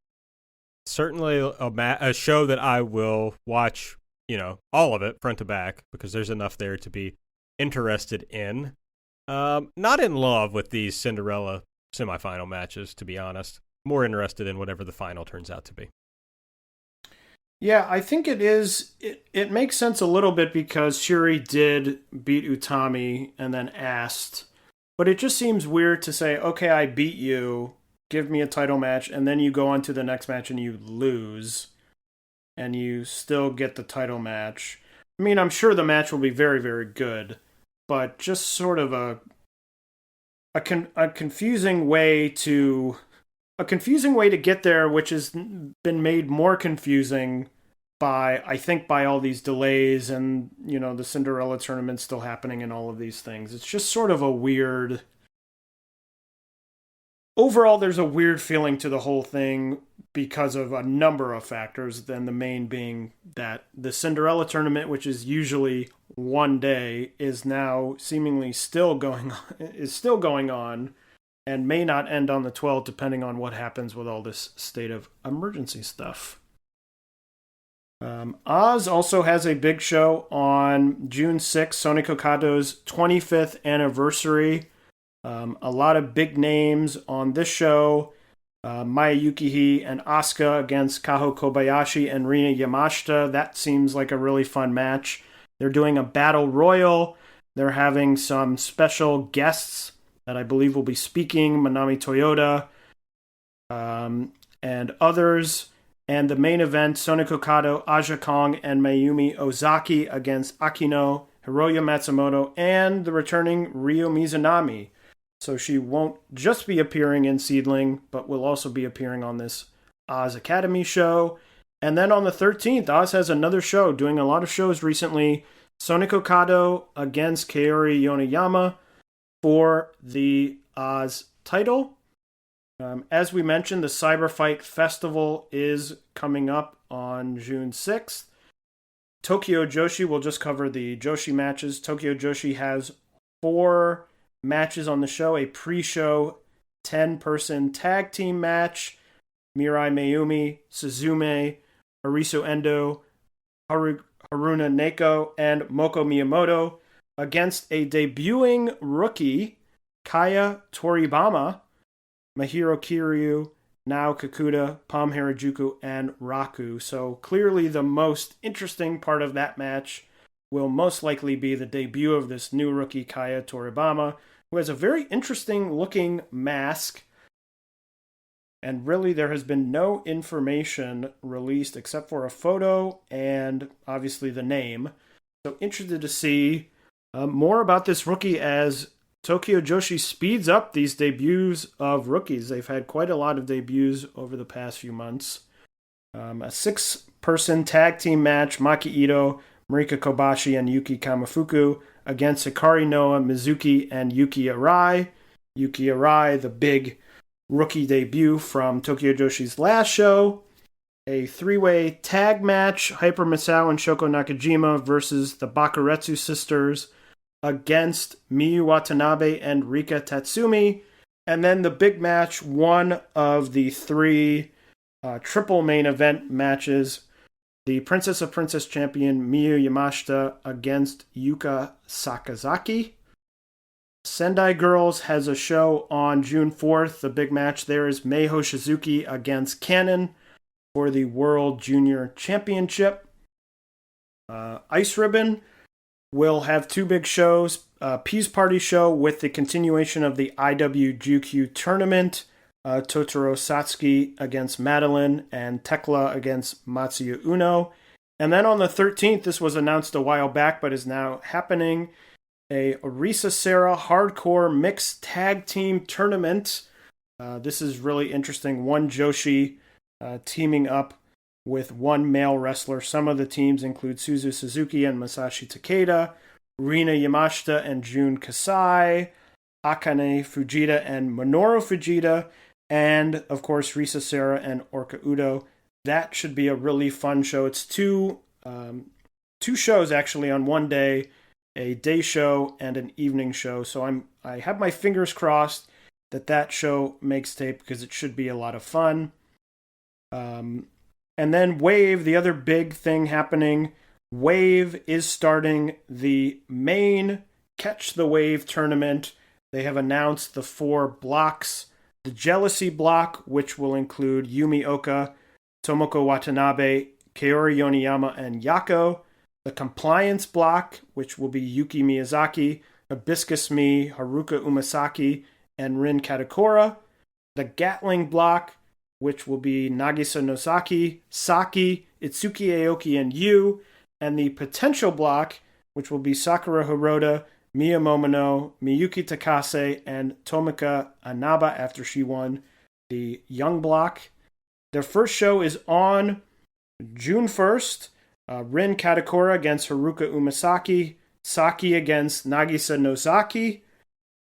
Certainly a show that I will watch, all of it front to back, because there's enough there to be interested in. Not in love with these Cinderella semifinal matches, to be honest. More interested in whatever the final turns out to be. Yeah, I think it is. It makes sense a little bit because Shuri did beat Utami and then asked. But it just seems weird to say, okay, I beat you, give me a title match, and then you go on to the next match and you lose, and you still get the title match. I mean, I'm sure the match will be very, very good, but just sort of a confusing way to... A confusing way to get there, which has been made more confusing by all these delays and, the Cinderella tournament still happening and all of these things. It's just sort of a weird... Overall, there's a weird feeling to the whole thing because of a number of factors, then the main being that the Cinderella tournament, which is usually one day, is now seemingly still going on. And may not end on the 12th, depending on what happens with all this state of emergency stuff. Oz also has a big show on June 6th, Soniko Kato's 25th anniversary. A lot of big names on this show. Maya Yukihi and Asuka against Kaho Kobayashi and Reena Yamashita. That seems like a really fun match. They're doing a battle royal. They're having some special guests that I believe will be speaking, Manami Toyota, and others. And the main event, Sonoko Kato, Aja Kong, and Mayumi Ozaki against Akino, Hiroya Matsumoto, and the returning Ryo Mizunami. So she won't just be appearing in SEAdLINNNG, but will also be appearing on this Oz Academy show. And then on the 13th, Oz has another show, doing a lot of shows recently. Sonoko Kato against Kaori Yoneyama for the Oz title. As we mentioned, the CyberFight Festival is coming up on June 6th. Tokyo Joshi will just cover the Joshi matches. Tokyo Joshi has 4 matches on the show. A pre-show 10-person tag team match. Mirai Mayumi, Suzume, Arisu Endo, Haruna Neko, and Moko Miyamoto against a debuting rookie, Kaya Toribama, Mahiro Kiryu, Nao Kakuta, Pam Harajuku, and Raku. So clearly the most interesting part of that match will most likely be the debut of this new rookie, Kaya Toribama, who has a very interesting looking mask. And really there has been no information released except for a photo and obviously the name. So interested to see more about this rookie as Tokyo Joshi speeds up these debuts of rookies. They've had quite a lot of debuts over the past few months. A 6-person tag team match, Maki Ito, Marika Kobashi, and Yuki Kamafuku against Hikari Noa, Mizuki, and Yuki Arai. Yuki Arai, the big rookie debut from Tokyo Joshi's last show. A 3-way tag match, Hyper Misao and Shoko Nakajima versus the Bakuretsu sisters against Miyu Watanabe and Rika Tatsumi. And then the big match, one of the 3 triple main event matches, the Princess of Princess champion Miyu Yamashita against Yuka Sakazaki. Sendai Girls has a show on June 4th. The big match there is Meiho Shizuki against Kanon for the World Junior Championship. Ice Ribbon will have 2 big shows. Peace Party show with the continuation of the IWGQ tournament. Totoro Satsuki against Madeline and Tekla against Matsuya Uno. And then on the 13th, this was announced a while back but is now happening, a Risa Sera hardcore mixed tag team tournament. This is really interesting. 1 Joshi teaming up with 1 male wrestler. Some of the teams include Suzu Suzuki and Masashi Takeda, Reena Yamashita and Jun Kasai, Akane Fujita and Minoru Fujita, and of course Risa Sera and Orka Udo. That should be a really fun show. It's two shows actually on one day, a day show and an evening show. So I have my fingers crossed that show makes tape because it should be a lot of fun. And then Wave, the other big thing happening, Wave is starting the main Catch the Wave tournament. They have announced the 4 blocks. The Jealousy block, which will include Yumi Oka, Tomoko Watanabe, Kaori Yoneyama, and Yako. The Compliance block, which will be Yuki Miyazaki, Hibiscus Me, Haruka Umasaki, and Rin Katakura. The Gatling block, which will be Nagisa Nosaki, Saki, Itsuki Aoki, and Yu. And the Potential block, which will be Sakura Hirota, Miya Momono, Miyuki Takase, and Tomika Anaba after she won the Young block. Their first show is on June 1st. Rin Katakura against Haruka Umasaki, Saki against Nagisa Nozaki,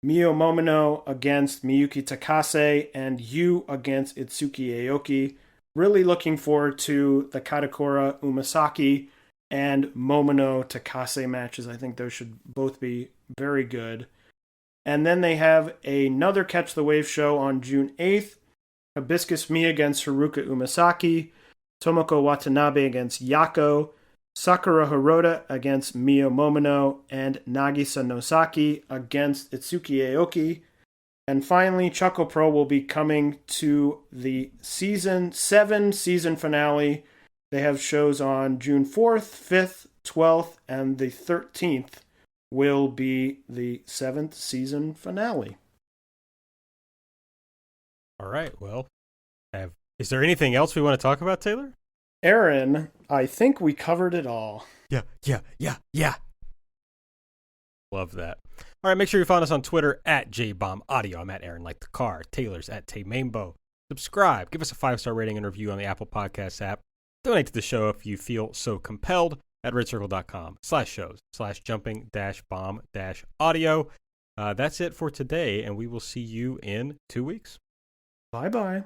Miyo Momono against Miyuki Takase, and Yu against Itsuki Aoki. Really looking forward to the Katakura Umasaki and Momono Takase matches. I think those should both be very good. And then they have another Catch the Wave show on June 8th. Hibiscus Me against Haruka Umasaki, Tomoko Watanabe against Yako, Sakura Hirota against Miyo Momono, and Nagisa Nosaki against Itsuki Aoki. And finally, Choco Pro will be coming to the Season 7 season finale. They have shows on June 4th, 5th, 12th, and the 13th will be the 7th season finale. All right. Well, is there anything else we want to talk about, Taylor? Aaron, I think we covered it all. Yeah. Love that. All right, make sure you follow us on Twitter at JBombAudio. I'm at Aaron Like the Car. Taylor's at Taymainbo. Subscribe. Give us a 5-star rating and review on the Apple Podcasts app. Donate to the show if you feel so compelled at redcircle.com/shows/jumping-bomb-audio. That's it for today, and we will see you in 2 weeks. Bye-bye.